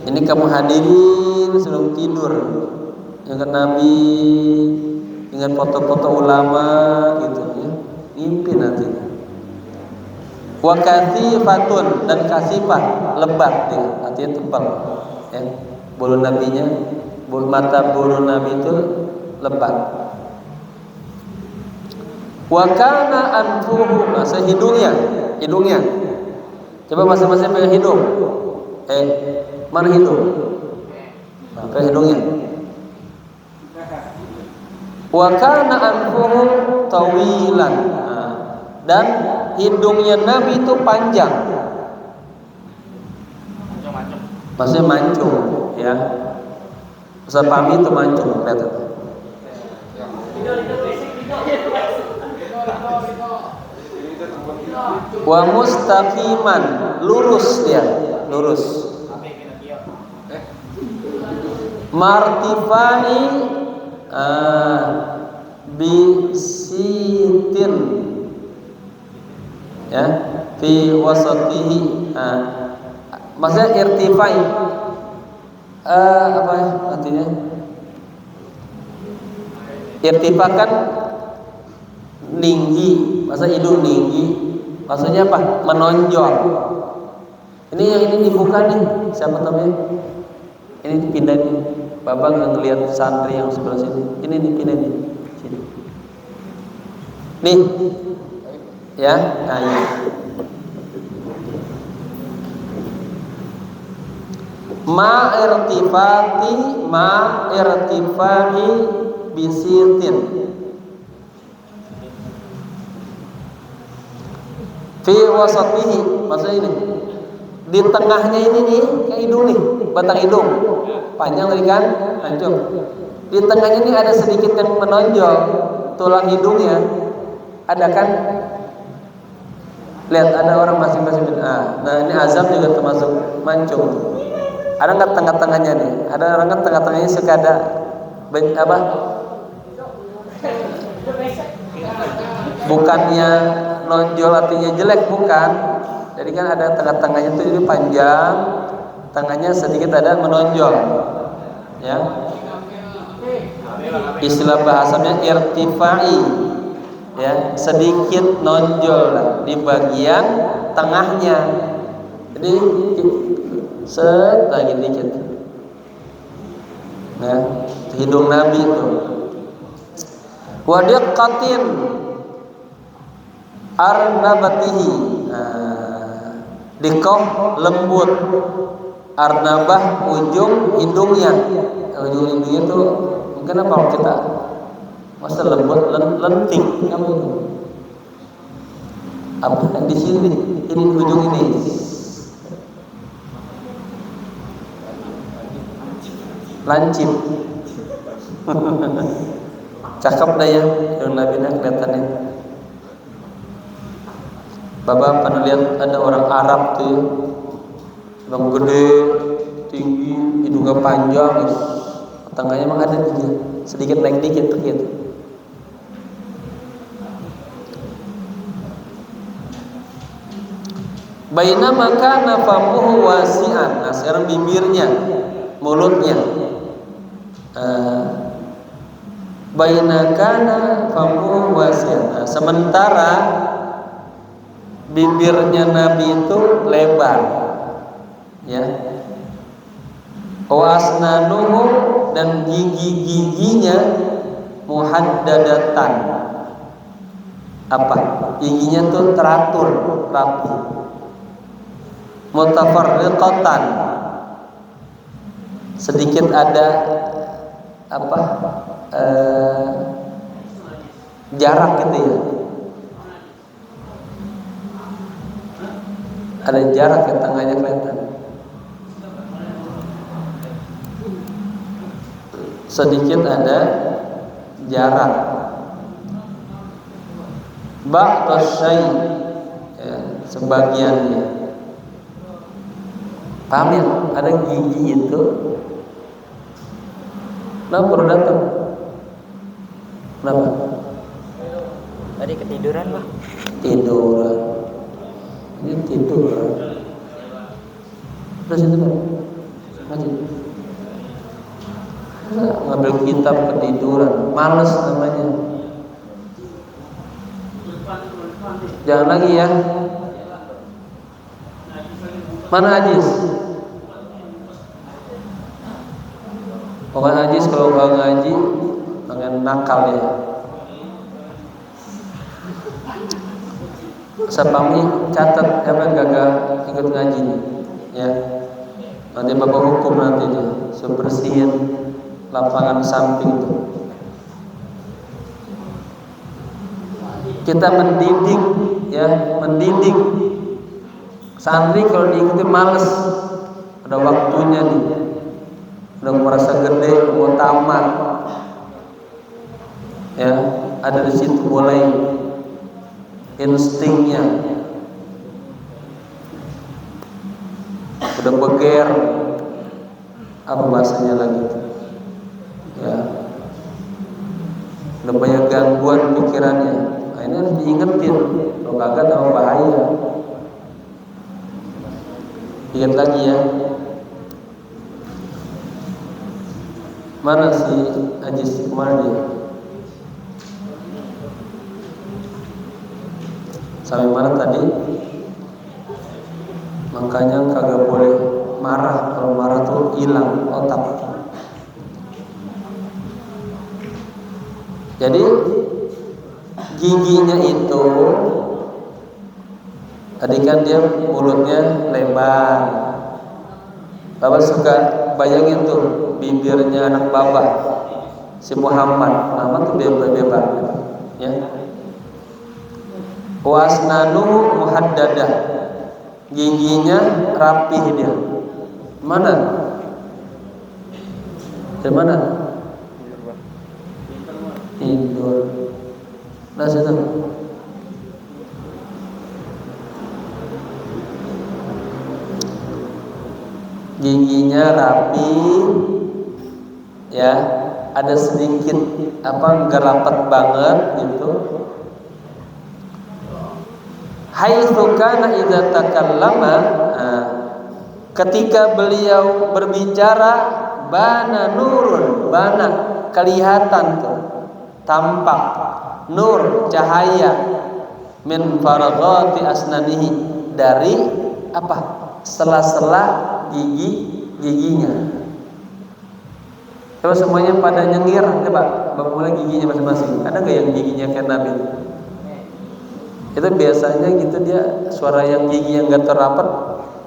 Ini kamu hadirin sebelum tidur. Ingat Nabi, ingat foto-foto ulama gitu ya. Mimpi nanti. Wa kasifatun, dan kasifah lebat dia, artinya tebal ya. Bulu nabinya, bulu Nabi itu lebat. Wa kana anfuhu, masa hidungnya. Coba masing-masing pegang hidung. Mana hidung? Nah, pegang hidungnya. Wa kana anfuhu tawilan. Dan hidungnya Nabi itu panjang. Maksudnya mancung, ya. Ustaz Pami itu mancung, lihat. Wa mustaqiman, lurus dia, lurus. Martifani bisitin, ya, fi wasatihi. Maksudnya irtifai, apa ya artinya? Irtifa kan tinggi, masa hidung tinggi, maksudnya apa? Menonjol. Ini yang ini dibuka nih, siapa namanya? Ini dipindah nih. Bapak nggak ngelihat santri yang sebelah sini. Ini dipindah nih, sini. Nih, ya, nah ini. Ma irtifai bisitin fi wasatihi, maksudnya ini di tengahnya ini nih, kayak hidung nih, batang hidung panjang tadi kan, hancur. Di tengahnya ini ada sedikit yang menonjol, tulang hidungnya ada kan? Lihat, ada orang masing-masing. Nah ini azam juga termasuk mancung. Ada nggak tengah-tengahnya nih? Ada orang kan tengah-tengahnya suka ada apa? Bukannya nonjol artinya jelek, bukan. Jadi kan ada tengah-tengahnya itu jadi panjang, tengahnya sedikit ada menonjol, ya. Istilah bahasanya irtifai, ya, sedikit nonjol lah di bagian tengahnya. Jadi lagi dikit. Nah, hidung Nabi itu. Wa diqqatin arnabatihi. Dikoh lembut, arnabah ujung hidungnya. Ujung hidungnya tuh mungkin apa kita? Masa lembut, lentik, apa itu? Apa di sini? Ini ujung ini. Lancip. Cakep dah ya, Nabi nak kelihatannya. Bapak pernah lihat ada orang Arab tuh ya, orang gede, tinggi, hidungnya panjang, tangannya emang ada dia, sedikit naik dikit gitu. Bainama kana famuhu wasi'an. Nah, sekarang bibirnya, mulutnya. Bainama kana famuhu wasi'an. Nah, sementara bibirnya Nabi itu lebar, ya. Wa asnanuhu, dan gigi-giginya muhaddadatan. Apa? Giginya tuh teratur, rapi. Mutafarriqatan, sedikit ada apa? Jarak gitu ya. Ada jarak ya, tangannya kelihatan. Sedikit ada jarak. Ba'da syai', ya, sebagiannya. Paham ya? Ada gigi itu. Kenapa baru datang? Kenapa? Tadi ketiduran, Pak. Tiduran. Ini tiduran. Terus itu Pak? Maju. Ngambil kitab ketiduran. Males namanya. Jangan lagi ya. Mana Ajis? Pokoknya Ajis kalau nggak ngaji, pengen nakal ya. Sapami catat siapa yang gagal ikut ngaji, ya. Nanti bapak hukum nanti dia, bersihin lapangan samping itu. Kita mendidik, ya, mendidik. Santri kalau diikuti males, ada waktunya nih, udah merasa gede, mau tamat, ya, ada di situ mulai instingnya, udah beger, apa bahasanya lagi, ya, udah banyak gangguan pikirannya. Nah, ini harus diingetin, kalau kagak tambah bahaya. Ingat lagi ya. Mana si Ajis kemana dia? Sampai mana tadi? Makanya kagak boleh marah. Kalau marah tuh hilang otak. Jadi giginya itu, tadi kan dia mulutnya lebar. Bapak suka bayangin tuh bibirnya anak Bapak, si Muhammad tuh lebar, ya. Wasnanu muhaddadah, giginya rapih dia. Mana? Dari mana? Tidur. Nah, situ. Giginya rapi, ya, ada sedikit apa, nggak rapat banget gitu. Haitsu kana idza takallama, ketika beliau berbicara, bana nurun, bana kelihatan tuh, tampak nur, cahaya, min faragati asnanihi, dari apa, sela-sela giginya. Coba semuanya pada nyengir, coba mulai giginya masing-masing. Ada nggak yang giginya kayak Nabi? Itu biasanya gitu dia suara yang gigi yang gak terrapat,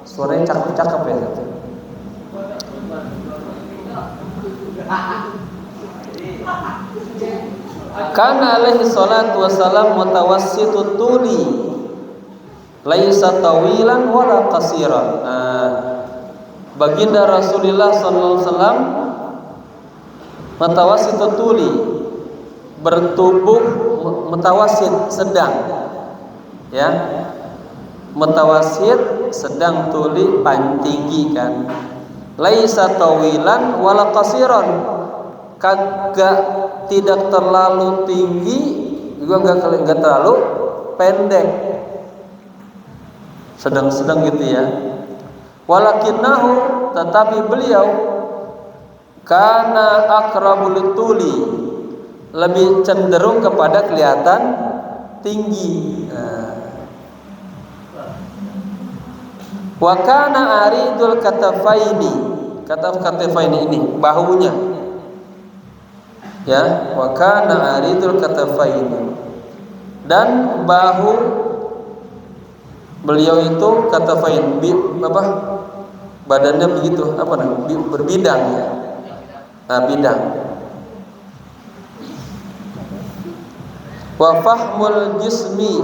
suaranya cakep-cakep ya gitu. Kana alaihi salatu wassalam mutawassitut tuli laisa tawilan wala qasiran. Baginda Rasulullah sallallahu alaihi wasallam mutawassitut tuli, bertubuh mutawasit, sedang, ya, mutawasit, sedang, tuli, tinggi kan. Laisa tawilan wala qasiran, kagak, tidak terlalu tinggi juga enggak terlalu pendek, sedang-sedang gitu ya. Walakinnahu, tetapi beliau kana aqrabul tuli, lebih cenderung kepada kelihatan tinggi. Wa kana aridul katafaini, katafaini ini bahunya, ya, wa kana aridul katafaini, dan bahu beliau itu katafain, apa badannya begitu, apa namanya, berbidang ya, bidang. Wa fahmul jismi,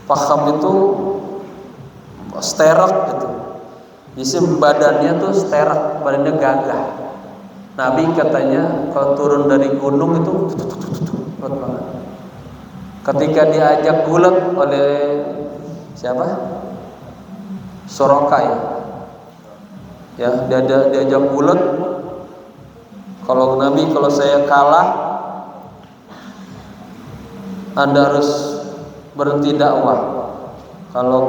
faham itu sterak gitu, jisim badannya tuh sterak, badannya gagah. Nabi katanya kalau turun dari gunung itu kuat banget. Ketika diajak gulat oleh siapa? Soroka ya, diajak gulat. Kalau Nabi, kalau saya kalah, Anda harus berhenti dakwah. Kalau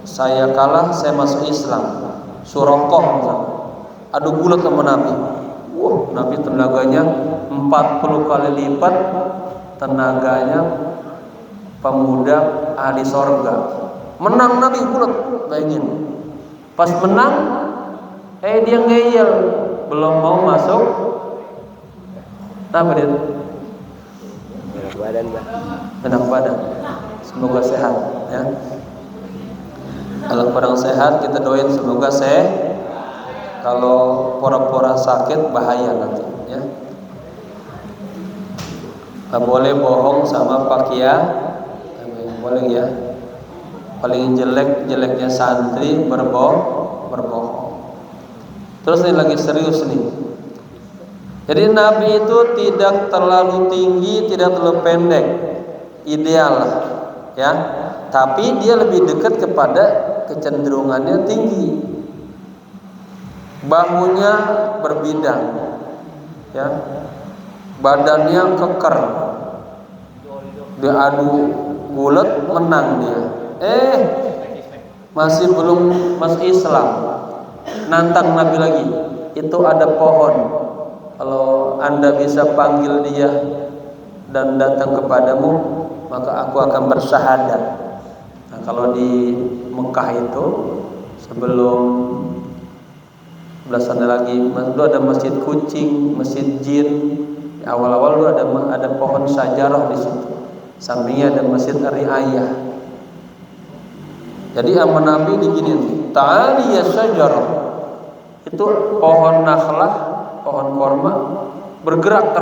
saya kalah, saya masuk Islam. Surokoh, adu gulat sama Nabi. Wah, Nabi tenaganya 40 kali lipat tenaganya pemuda ahli sorga. Menang Nabi gulat, bayangin. Pas menang, dia ngeyel, belum mau masuk. Apa dia? Enak badan, Bang. Enak badan. Semoga sehat, ya. Kalau kurang sehat, kita doain semoga sehat. Kalau pura-pura sakit bahaya nanti, ya. Gak boleh bohong sama Pak Kiai, boleh ya. Paling jeleknya santri berbohong. Terus ini lagi serius nih. Jadi Nabi itu tidak terlalu tinggi, tidak terlalu pendek, ideal lah, ya. Tapi dia lebih dekat kepada kecenderungannya tinggi. Bahunya berbidang, ya, badannya keker, dia adu gulat, menang dia. Masih belum masuk Islam, nantang Nabi lagi. Itu ada pohon, kalau Anda bisa panggil dia dan datang kepadamu, maka aku akan bersyahadat. Nah, kalau di Mekah itu sebelum belasan lagi, dulu ada masjid kucing, masjid jin. Di awal-awal dulu ada pohon sajarah di situ. Sampingnya ada masjid riayah. Jadi sama Nabi diginiin, ta'ali ya sajarah. Itu pohon nakhlah, pohon korma, bergerak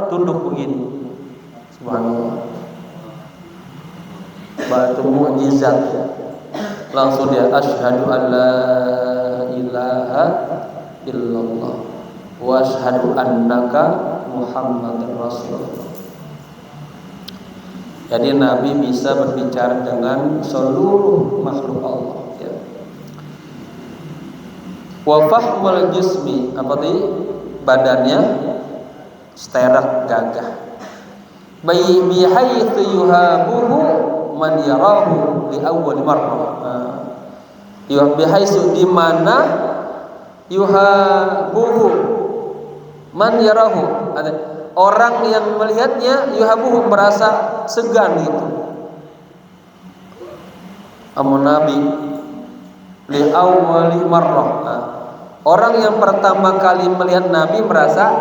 tunduk begini. Subhanallah. Batu mukjizat. Langsung dia asyhadu an la ilaha illallah wa asyhadu annaka Muhammadar Rasulullah. Jadi Nabi bisa berbicara dengan seluruh makhluk Allah, ya. Wa fahmul jismi, apa tadi? Badannya sterak, gagah. Bihaitsu yuhabuhu man yarahu li awwal marrah. Bihaitsu, di mana yuhabuhu man yarahu, ada orang yang melihatnya, yuhabuhu, merasa segan gitu. Amun Nabi li awwal marrah. Orang yang pertama kali melihat Nabi merasa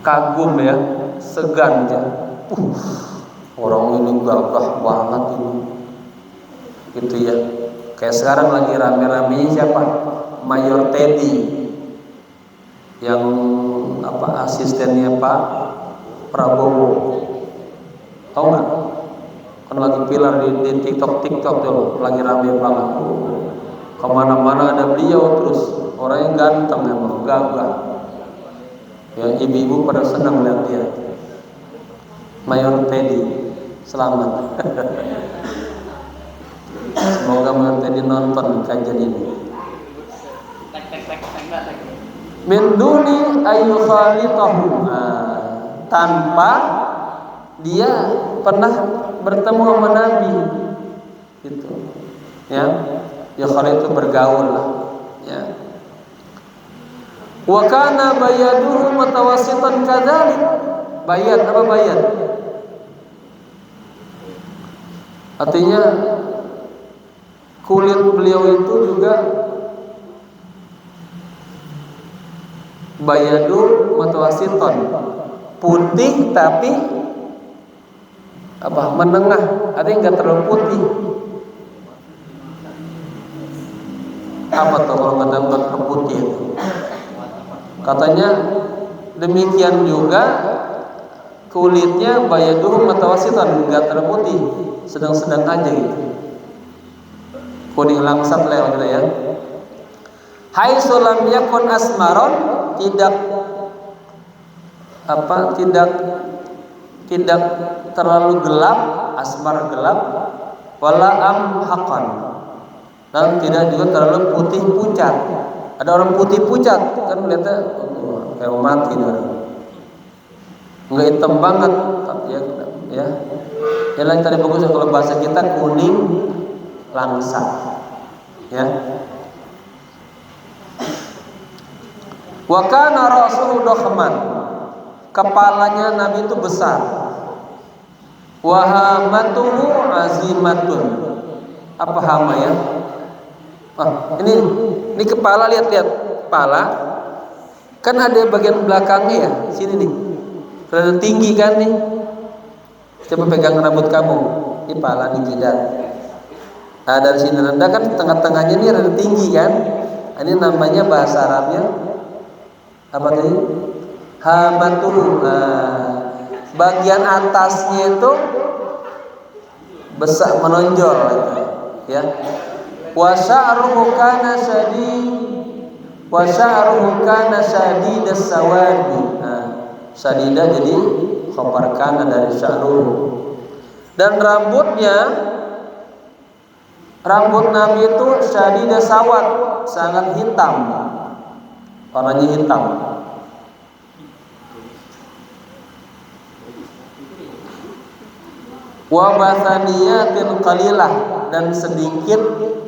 kagum, ya, segan ya. Orang ini gagah banget ini, gitu ya. Kayak sekarang lagi rame-ramenya siapa? Mayor Teddy, yang asistennya Pak Prabowo. Tahu nggak? Kan lagi pilar di TikTok tuh, lagi rame banget. Kemana-mana ada beliau terus. Orangnya ganteng emang, gagah. Ya, ibu-ibu pada senang lihat dia. Mayor Teddy, selamat. Semoga Mayor Teddy nonton kajian ini. Min duni ayyukhalitahu, tanpa dia pernah bertemu sama Nabi, gitu. Ya, yukhali itu bergaul lah. Ya. Wa kana bayaduhu mutawassitan kadzalik. Bayad apa bayad? Artinya kulit beliau itu juga bayadu mutawassitan, putih tapi menengah, artinya enggak terlalu putih. Apa tuh kalau kata putih itu? Katanya demikian juga kulitnya bayaduhu mutawassitan, enggak terlalu putih, sedang-sedang aja gitu. Kuning langsat lewat gitu ya. Haitsu lam yakun asmaron, tidak terlalu gelap, asmar gelap, wala amhaqan, dan tidak juga terlalu putih pucat. Ada orang putih pucat kan lihatnya kayak mati orang. Enggak hitam banget ya. Yang lain tadi bagus kalau bahasa kita kuning langsat. Ya. Wa kana ra'suhu dakhman, kepalanya Nabi itu besar. Wa hamatuhu azimatun. Apa hama ya? Ini kepala, lihat kepala. Kan ada bagian belakangnya ya, sini nih. Terlalu tinggi kan nih. Coba pegang rambut kamu. Ini kepala nih jidat. Nah, dari sini rendah kan, tengah-tengahnya ini rada tinggi kan. Ini namanya bahasa Arabnya apa tadi? Hamatuhu. Bagian atasnya itu besar, menonjol gitu, ya. Wa sya'ruhu kana shadidas sawadi. Sadida jadi khabar kana dari sya'ruhu. Dan rambut Nabi itu shadidas sawad, sangat hitam. Warnanya hitam. Wa bathaniyatin qalilah, dan sedikit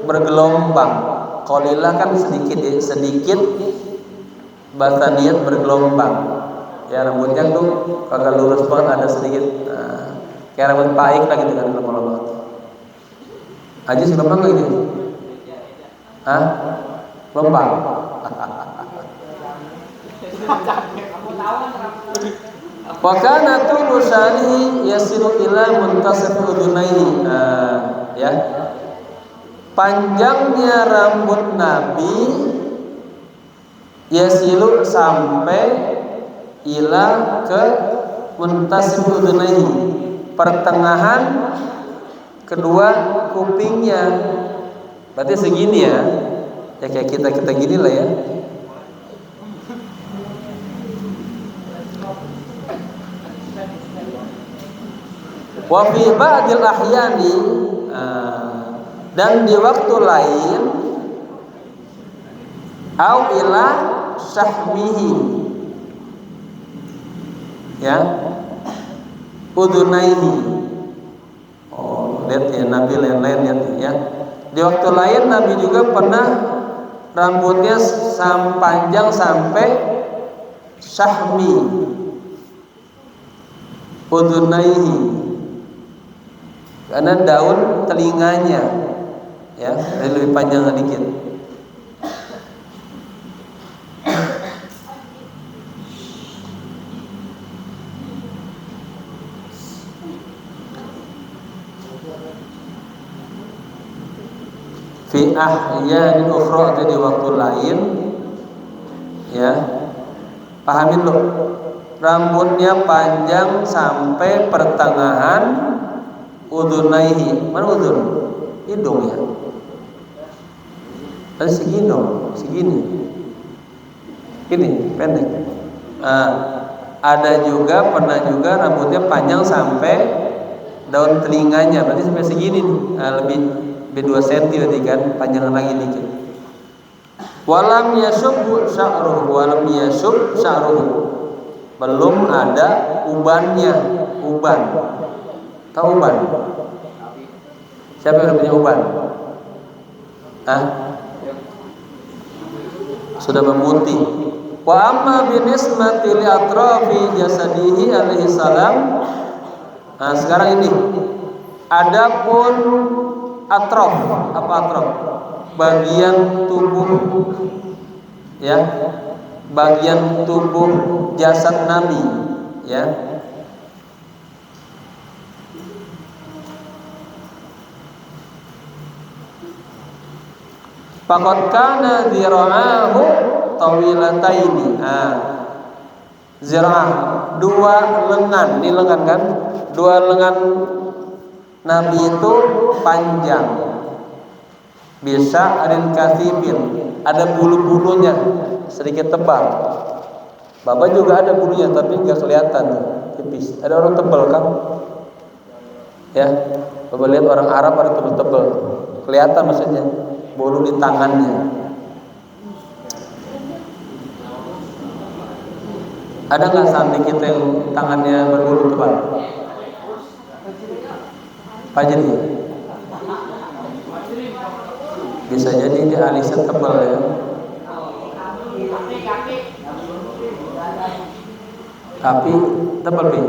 bergelombang. Qalilah kan sedikit, bathaniyat bergelombang. Ya, rambutnya tuh kagak lurus banget, ada sedikit kayak rambut paik lah gitu kan, lama-lama. Aja sih lembang lagi gitu. Lembang. Wa kana tulu syarihi yasilu ila muntasif udunaihi. Ya. Panjangnya rambut Nabi yasilu sampai ila ke muntasif udunaihi, pertengahan kedua kupingnya. Berarti segini ya. Ya kayak kita gini lah ya. Wa fi ba'dil ahyani, dan di waktu lain, au ila syahmihi, ya, udunaihi. Lihat ya, Nabi lain-lain ya. Di waktu lain Nabi juga pernah rambutnya panjang sampai syahmi, udunaihi, karena daun telinganya ya lebih panjang sedikit. fi ahyanin ukhra, atau di waktu lain, ya. Pahamin lo, rambutnya panjang sampai pertengahan udunaihi. Mana udun? Hidung ya. Tadi segini dong, segini. Ini pendek. Ada juga, pernah juga rambutnya panjang sampai daun telinganya, berarti sampai segini nih. Lebih 2 cm berarti kan, panjang lagi dikit. Walam yashub sya'ruhu, belum ada ubannya. Uban, tahu uban? Siapa yang punya uban? Sudah memutih. Wa amma binismati li atrafi jasadihi alaihi salam. Nah, sekarang ini adapun atraf, apa atraf? Bagian tubuh, ya, bagian tubuh jasad Nabi, ya. Faqad kana dzira'ahu tawilataini. Zira'ah, 2 lengan, ini lengan kan? 2 lengan Nabi itu panjang. Bisa arin kathibin, ada bulu-bulunya, sedikit tebal. Bapak juga ada bulunya tapi nggak kelihatan, tipis. Ada orang tebal kan? Ya, Bapak lihat orang Arab ada tebal-tebal, kelihatan maksudnya, bulu di tangannya. Ada nggak santri kita yang tangannya berbulu tebal? Fajri. Bisa jadi dia alisnya tebal ya. Tapi tebal pi.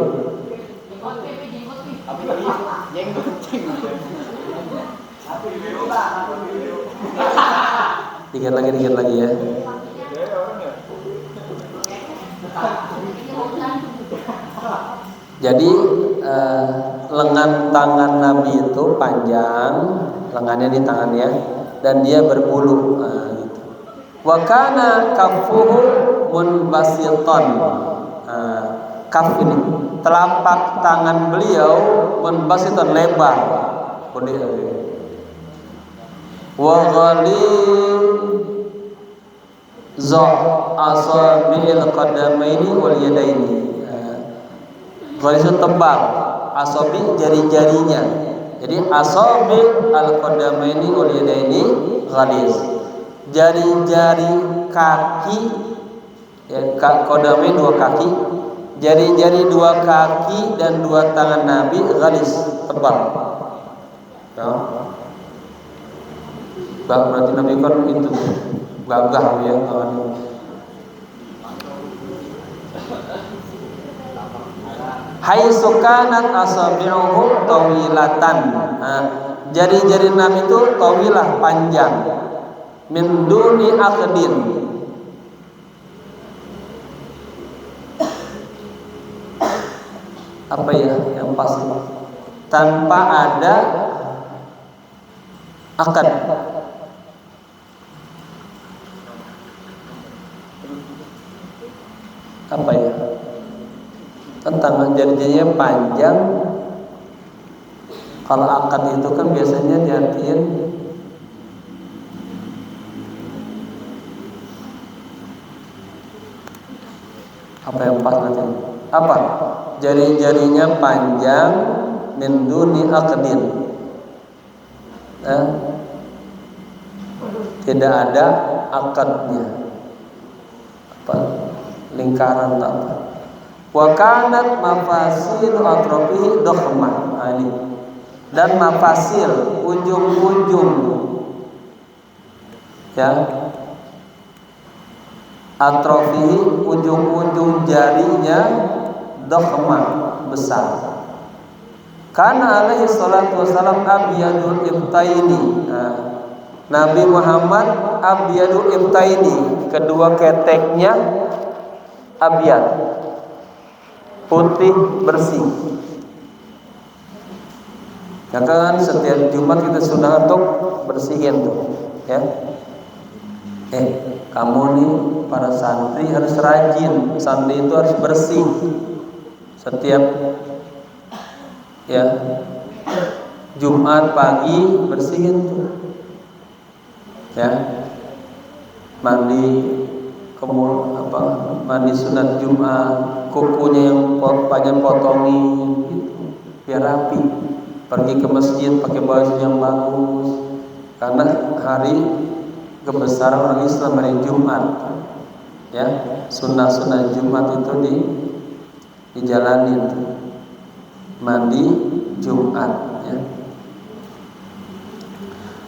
Dikit lagi ya. Jadi lengan tangan Nabi itu panjang, lengannya di tangannya, dan dia berbulu. Gitu. Wa kana kaffuhu munbasitan. Kaf ini, telapak tangan beliau munbasitan, lebar. Wa ghaliza asabi'il qadamaini wal yadaini. Ghaliza tebal, asabi jari-jarinya. Jadi asabi al-qadamaini wal yadaini ghaliz. Jari-jari kaki, ya, qadamain 2 kaki, jari-jari 2 kaki dan 2 tangan Nabi ghaliz, tebal. Ya. Berarti Nabi kan itu gagah ya tangannya. Haitsu kanat asabi'uhu tawilatan. Jari-jari Nabi itu tawilah, panjang. Min duni aqdin. Apa ya yang pasti? Tanpa ada akad. Apa ya? Tentang jari-jarinya panjang. Kalau akad itu kan biasanya diartiin apa yang pas nanti? Apa? Jari-jarinya panjang min duni aqdin. Tidak ada akadnya. Apa? Lingkaran apa? Wa kanat mafasil atrafihi dakhmah. Dan mafasil, ujung-ujung, ya, atrafihi, ujung-ujung jarinya dakhmah, besar. Kana alaihi salatu wassalam abyadul ibtaini. Nabi Muhammad abyadul ibtaini, kedua keteknya abyad, putih bersih. Ya kan setiap Jumat kita sudah untuk bersihin tuh, ya. Kamu nih para santri harus rajin. Santri itu harus bersih setiap ya Jumat pagi bersihin tuh, ya. Mandi mandi sunat Jumat, kukunya yang panjang potongin gitu, biar rapi. Pergi ke masjid pakai baju yang bagus, karena hari kebesaran orang Islam hari Jumat, ya. Sunnah Jumat itu dijalanin, mandi Jumat, ya.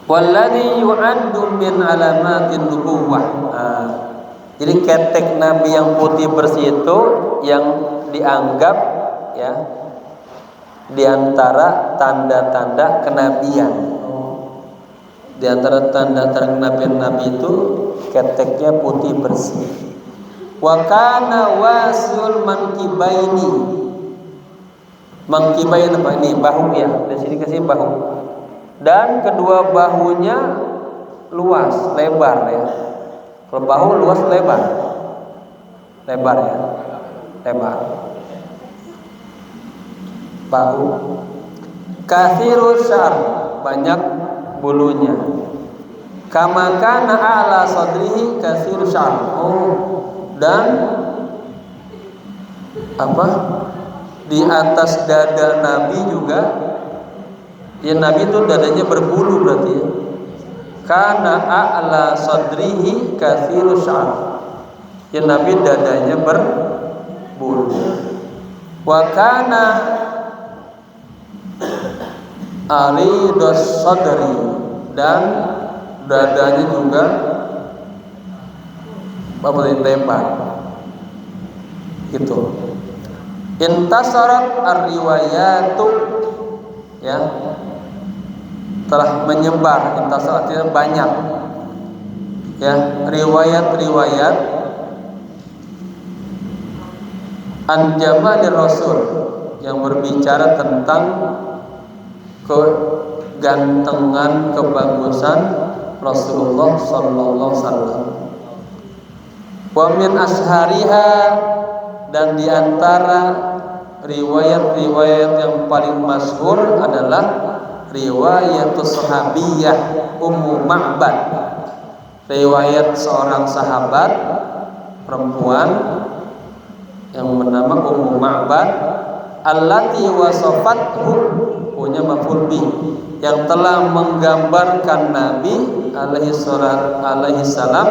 Walladzi yu'addu min alamatin nubuwah. Jadi ketek Nabi yang putih bersih itu yang dianggap, ya, di antara tanda-tanda kenabian. Di antara tanda-tanda kenabian Nabi itu keteknya putih bersih. Wa kana wasul mankibaini. Mankibain apa ini? Bahu, ya. Di sini kasih bahu. Dan kedua bahunya luas, lebar, ya. Kalau bahu luas lebar. Lebar, ya. Lebar. Bahu. Kathirus syar, banyak bulunya. Kama kana a'la sadrihi kathirus syar. Dan di atas dada Nabi juga, ya, Nabi itu dadanya berbulu berarti, ya. Kana a'la sadrihi kathirus syar. Ya, Nabi dadanya berbulu. Wa kana aridos sadri, dan dadanya juga lebar gitu. Intasarat ar-riwayatu, ya, telah menyebar. Intasar artinya banyak, ya, riwayat-riwayat an jamalir rasul, yang berbicara tentang kegantengan, kebagusan Rasulullah sallallahu alaihi wasallam. Wa min ashariha, dan diantara riwayat-riwayat yang paling masyhur adalah riwayatus sahabiyah Ummu Ma'bad, riwayat seorang sahabat perempuan yang bernama Ummu Ma'bad, allati wasafathu, punya maf'ul bih, yang telah menggambarkan Nabi alaihi salam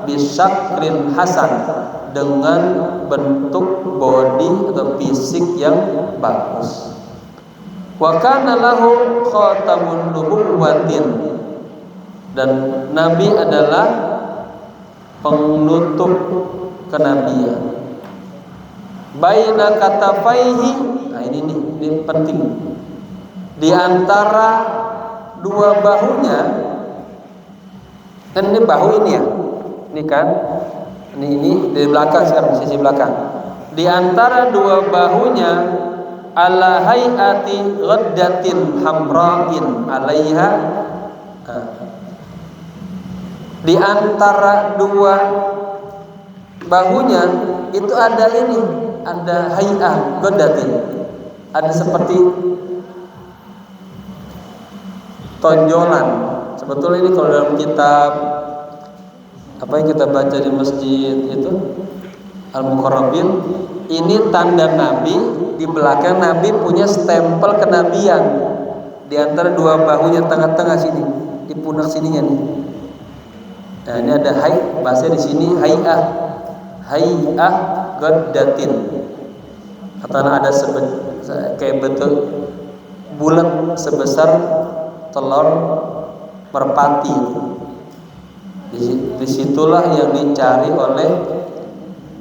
bisyakrin hasan, dengan bentuk body atau fisik yang bagus. Wa kana lahu khatamun nubuwatin, dan Nabi adalah penutup kenabian. Baina katafaihi, nah ini penting. Di antara dua bahunya, kan ini bahu ini, ya. Ini kan, ini di belakang sekarang, sisi belakang. Di antara dua bahunya, ala hayati ghaddatin hamra'in alaiha. Di antara dua bahunya itu ada ini, ada hay'ah ghaddatin, ada seperti tonjolan. Sebetulnya ini kalau dalam kitab apa yang kita baca di masjid itu Al-Muqarrabin, ini tanda Nabi. Di belakang Nabi punya stempel kenabian di antara dua bahunya, tengah-tengah sini, di pundak sininya nih. Nah, ini ada bahasa di sini hay'ah ghaddatin. Katanya ada kayak bentuk bulat sebesar telur merpati. Disitulah yang dicari oleh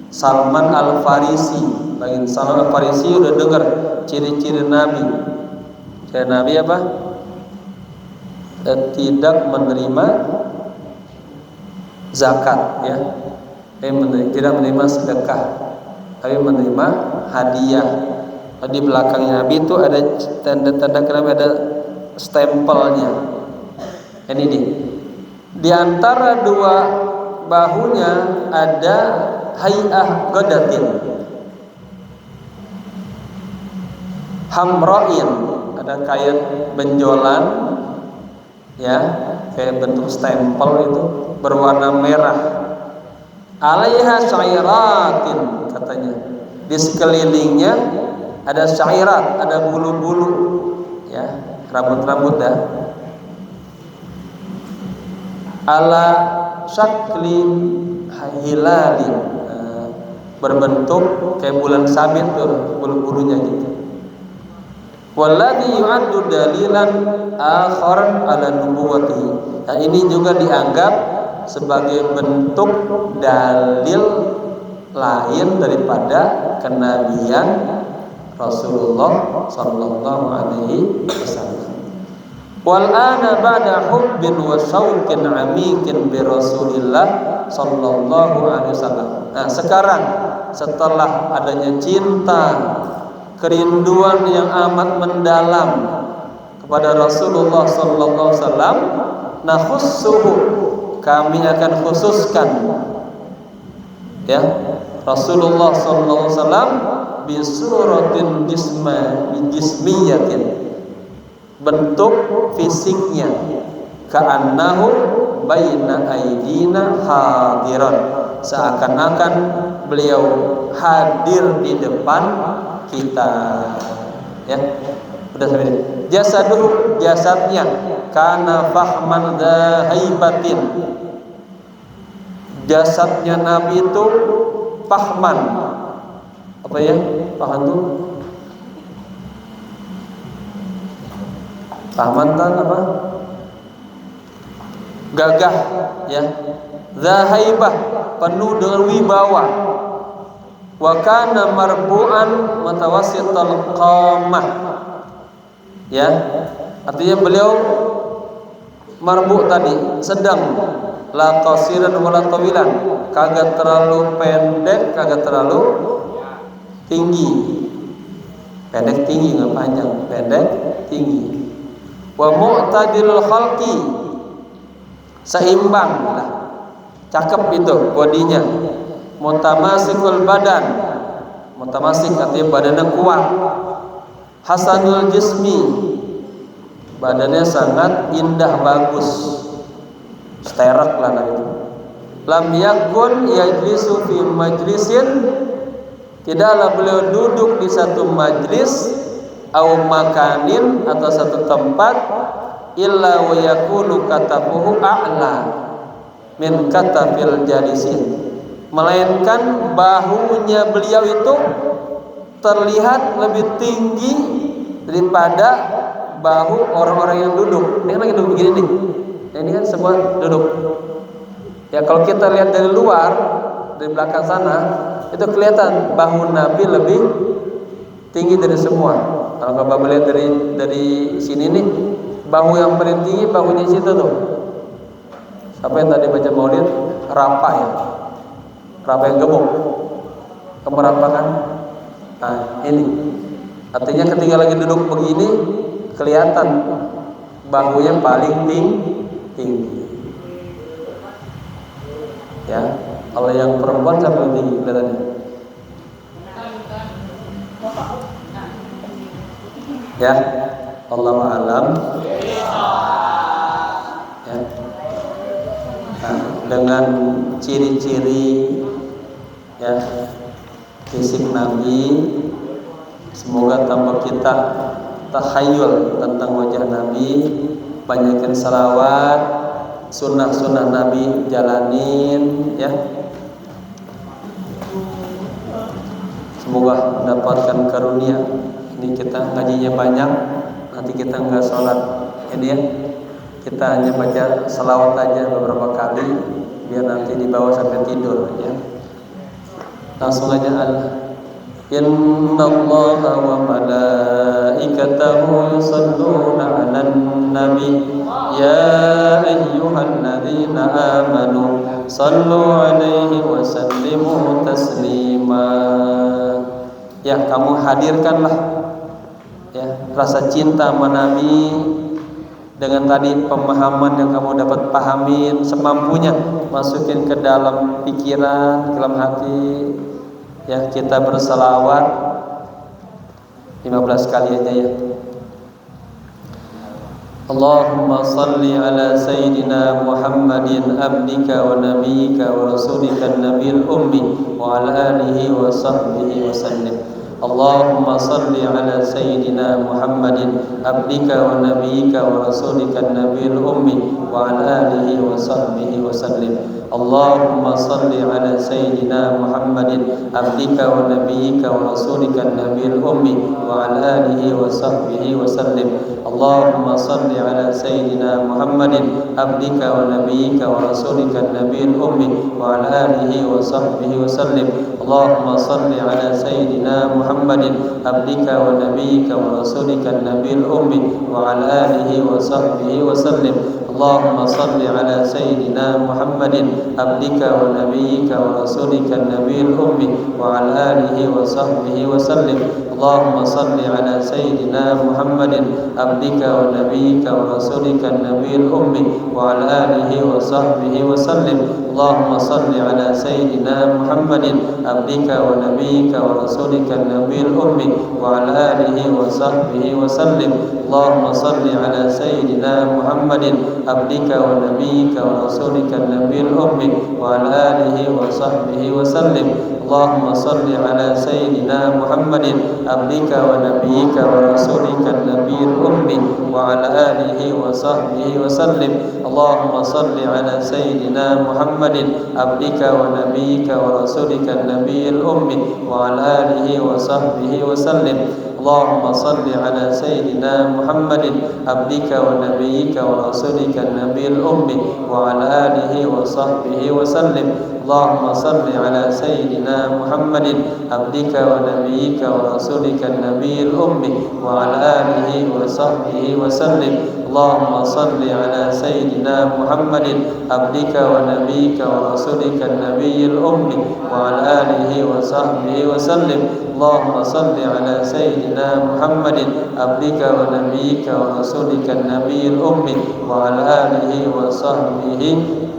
Salman Al-Farisi. Bagi Salman Al-Farisi udah dengar ciri-ciri Nabi. Ciri Nabi apa? Tidak menerima zakat, ya. Tidak menerima sedekah, tapi menerima hadiah. Di belakangnya Nabi itu ada tanda-tanda kenapa ada stempelnya. Ini nih. Di antara dua bahunya ada hay'ah qadatin hamra'in, ada kayak benjolan ya, kayak bentuk stempel itu berwarna merah. Alaiha syairatin katanya. Di sekelilingnya ada syairat, ada bulu-bulu ya, rambut-rambut dah. Ala syaklin hilalin, berbentuk kayak bulan sabit tuh bulu-bulunya gitu. Walladhi yu'addu dalilan akhar ala nubuwwatihi. Nah, ini juga dianggap sebagai bentuk dalil lain daripada kenabian Rasulullah sallallahu alaihi wasallam. Wal ana ba'da hubbin wa syauqin 'amikin bi Rasulillah sallallahu alaihi wasallam. Nah, sekarang setelah adanya cinta, kerinduan yang amat mendalam kepada Rasulullah sallallahu alaihi wasallam, nakhussuhu, kami akan khususkan ya Rasulullah sallallahu alaihi wasallam bi suratin jismiyatin, bentuk fisiknya, ka'annahu baina aidina hadiran, seakan-akan beliau hadir di depan kita ya. Udah sampai ini. Jasaduhu, jasadnya, kana fahman haibatin, jasadnya Nabi itu fahman, apa ya fahman itu fahman kan apa, gagah ya, zahaibah, penuh dengan wibawa. Wa kana marbu'an mutawassital qamah ya, artinya beliau marbu' tadi sedang, la qasiran wala tawilan, kagak terlalu pendek kagak terlalu tinggi. Pendek tinggi enggak panjang, pendek tinggi. Wa mu'tadilul khalqi, seimbang lah, cakep itu bodinya. Mutamasikul badan, mutamasik artinya badannya kuat. Hasanul jismi, badannya sangat indah bagus, sterak lah itu. Lam yakun yajlisu fi majlisin, tidaklah beliau duduk di satu majlis, au makanin atau satu tempat, illa wa yakunu katafuhu a'la min katafil jalisin, melainkan bahunya beliau itu terlihat lebih tinggi daripada bahu orang-orang yang duduk. Ini kan lagi duduk begini nih. Ini kan semua duduk. Ya kalau kita lihat dari luar, dari belakang sana, itu kelihatan bahu Nabi lebih tinggi dari semua. Kalau Bapak lihat dari sini nih, bahu yang paling tinggi bahunya situ tuh. Siapa yang tadi baca Maulid? Rapa ya. Rapa yang gemuk. Kamu rapa kan? Nah, ini. Artinya ketika lagi duduk begini kelihatan bahunya paling tinggi. Ya, kalau yang perempuan sampai tinggi kelihatannya. Ya, Allahu a'lam. Ya. Nah, dengan ciri-ciri ya fisik Nabi, semoga tambah kita takhayul tentang wajah Nabi, banyakkan salawat, sunnah-sunnah Nabi jalanin ya. Semoga mendapatkan karunia. Ini kita ngajinya banyak, nanti kita enggak sholat ini ya, kita hanya baca salawat aja beberapa kali biar nanti dibawa sampai tidur ya. Langsung aja Innallaha wa malaikatahu yusholluna 'alan nabi ya ayyuhalladzina amanu shallu 'alaihi wa sallimu taslima. Ya, kamu hadirkanlah ya rasa cinta sama Nabi, dengan tadi pemahaman yang kamu dapat pahamin semampunya, masukin ke dalam pikiran, ke dalam hati. Ya, kita berselawat 15 kali aja ya. Allahumma salli ala sayyidina Muhammadin abdika wa nabiyyika wa rasulika nabiyil ummi wa ala alihi wa sahbihi wa sallim. Allahumma salli ala sayyidina Muhammadin abdika wa nabiyyika wa rasulika nabiyil ummi wa ala alihi wa sahbihi wa sallim. Allahumma salli ala sayyidina Muhammadin abdika wa nabiyyika wa rasulika nabiyil ummi wa ala alihi wa sahbihi wa sallim. Allahumma salli ala sayyidina Muhammadin abdika wa nabiyyika wa rasulika nabiyil ummi wa ala alihi wa sahbihi wa sallim. Allahumma salli ala sayyidina Muhammadin abdika wa nabiyyika wa rasulika nabiyil ummi wa ala alihi wa sahbihi wa sallim. Allahumma salli ala sayyidina Muhammadin abdika wa nabiyyika wa rasulika nabiyil ummi wa ala alihi wa sahbihi wa sallim. Allahumma salli ala sayyidina Muhammadin abdika wa nabiyyika wa rasulika nabiyil ummi wa ala alihi wa sahbihi wa sallim. Allahumma salli ala sayyidina Muhammadin abdika wa nabiyyika wa rasulika nabiyil ummi wa ala alihi wa sahbihi wa sallim. Allahumma salli ala sayyidina Muhammadin abdika wa nabiyyika wa rasulika nabiyil ummi wa ala alihi wa sahbihi wa sallim. Allahumma salli ala sayyidina Muhammadin abdika wa nabiyyika wa rasulika nabiyil ummi wa ala alihi wa sahbihi wa sallim. Allahumma salli ala sayyidina Muhammadin abdika wa nabiyyika wa rasulika nabiyil ummi wa ala alihi wa sahbihi wa sallim. Allahumma salli ala sayyidina Muhammadin abdika wa nabiyyika wa rasulika nabiyil ummi wa ala alihi wa sahbihi wa sallim. Allahumma salli ala sayyidina Muhammadin abdika wa nabiyyika wa rasulika nabiyil ummi wa ala alihi wa sahbihi wa sallim. Allahumma salli ala sayyidina Muhammadin abdika wa nabiyyika wa rasulika nabiyil ummi wa ala alihi wa sahbihi wa sallim. Allahumma salli ala sayyidina Muhammadin abdika wa nabiyyika wa rasulika nabiyil ummi wa ala alihi wa sahbihi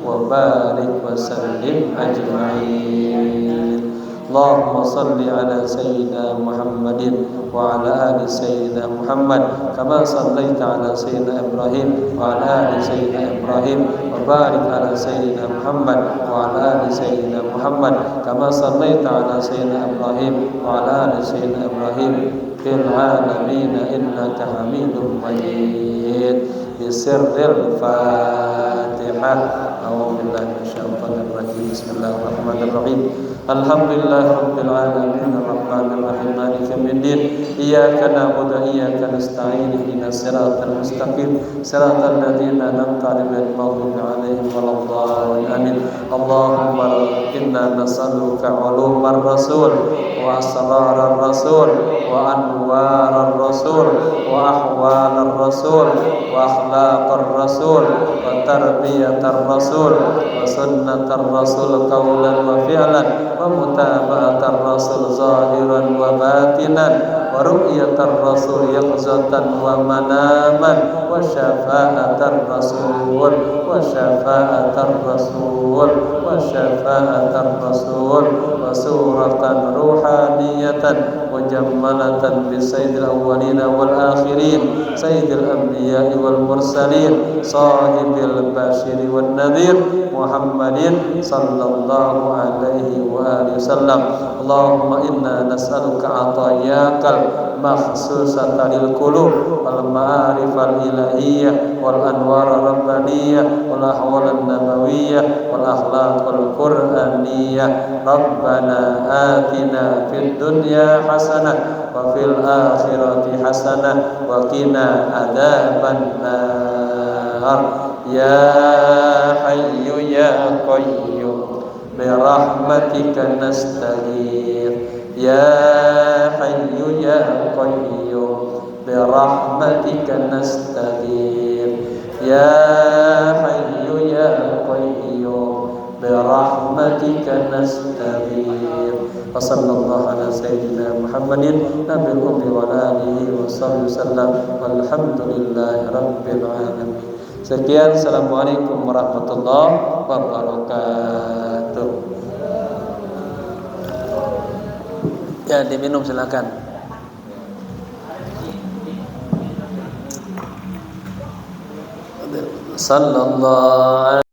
wa barik wa sallim ajma'in. Allahumma salli ala sayyidina Muhammadin wa ala ali sayyidina Muhammad kama sallaita ala sayyidina Ibrahim wa ala ali sayyidina Ibrahim wa barik ala sayyidina Muhammad wa ala ali sayyidina Muhammad kama sallaita ala sayyidina Ibrahim wa ala ali sayyidina Ibrahim fil alamin innaka Hamidum Majid. Bisirril Fatihah. A'udzu billahi minasyaitonir rajim. Bismillahirrahmanirrahim. Alhamdulillahirabbil alamin arrahmanir rahim maliki yaumiddin. Iyyaka na'budu wa iyyaka nasta'in ihdinas siratal mustaqim siratal ladzina an'amta 'alaihim ghairil maghdubi 'alaihim waladdallin. Amin. Allahumma inna nas'aluka 'ulumar rasul wa asrarar rasul wa anwarar rasul wa ahwalar rasul wa akhlaqar rasul wa tarbiyatar rasul wa sunnatar rasul qawlan wa fi'lan wa mutaba'atar rasul zahiran wa batinan wa ru'yatar rasul yaqzatan wa manaman wa syafa'atar rasul wa syafa'atar rasul wa syafa'atar rasul wa suratan ruhaniyatan wa jammalatan bi sayyidil awwalina wal akhirin sayyidil anbiya'i wal mursalin sahibil bashiri wan nadhir Muhammadin sallallahu alaihi wa alihi wasallam. Allahumma inna nas'aluka atayyakal makhsusatan lil qulub wal ma'arifal ilahiyyah wal anwar rabbaniyah wal ahwal nabawiyyah wal akhlaqul qur'aniyah. Rabbana atina fid dunya hasanah wa fil akhirati hasanah wa qina adzaban nar. Ya hayyu ya qayyum bi rahmatika nastaghith. Ya hayyu ya qayyum bi rahmatika nastaghith. Ya hayyu ya qayyum bi rahmatika nastaghith. Wassallallahu ala sayyidina Muhammadin nabiyil ummi wa alihi wasallam. Walhamdulillahi rabbil alamin. Sekian, assalamualaikum warahmatullahi wabarakatuh. Ya, diminum silakan. Sallallahu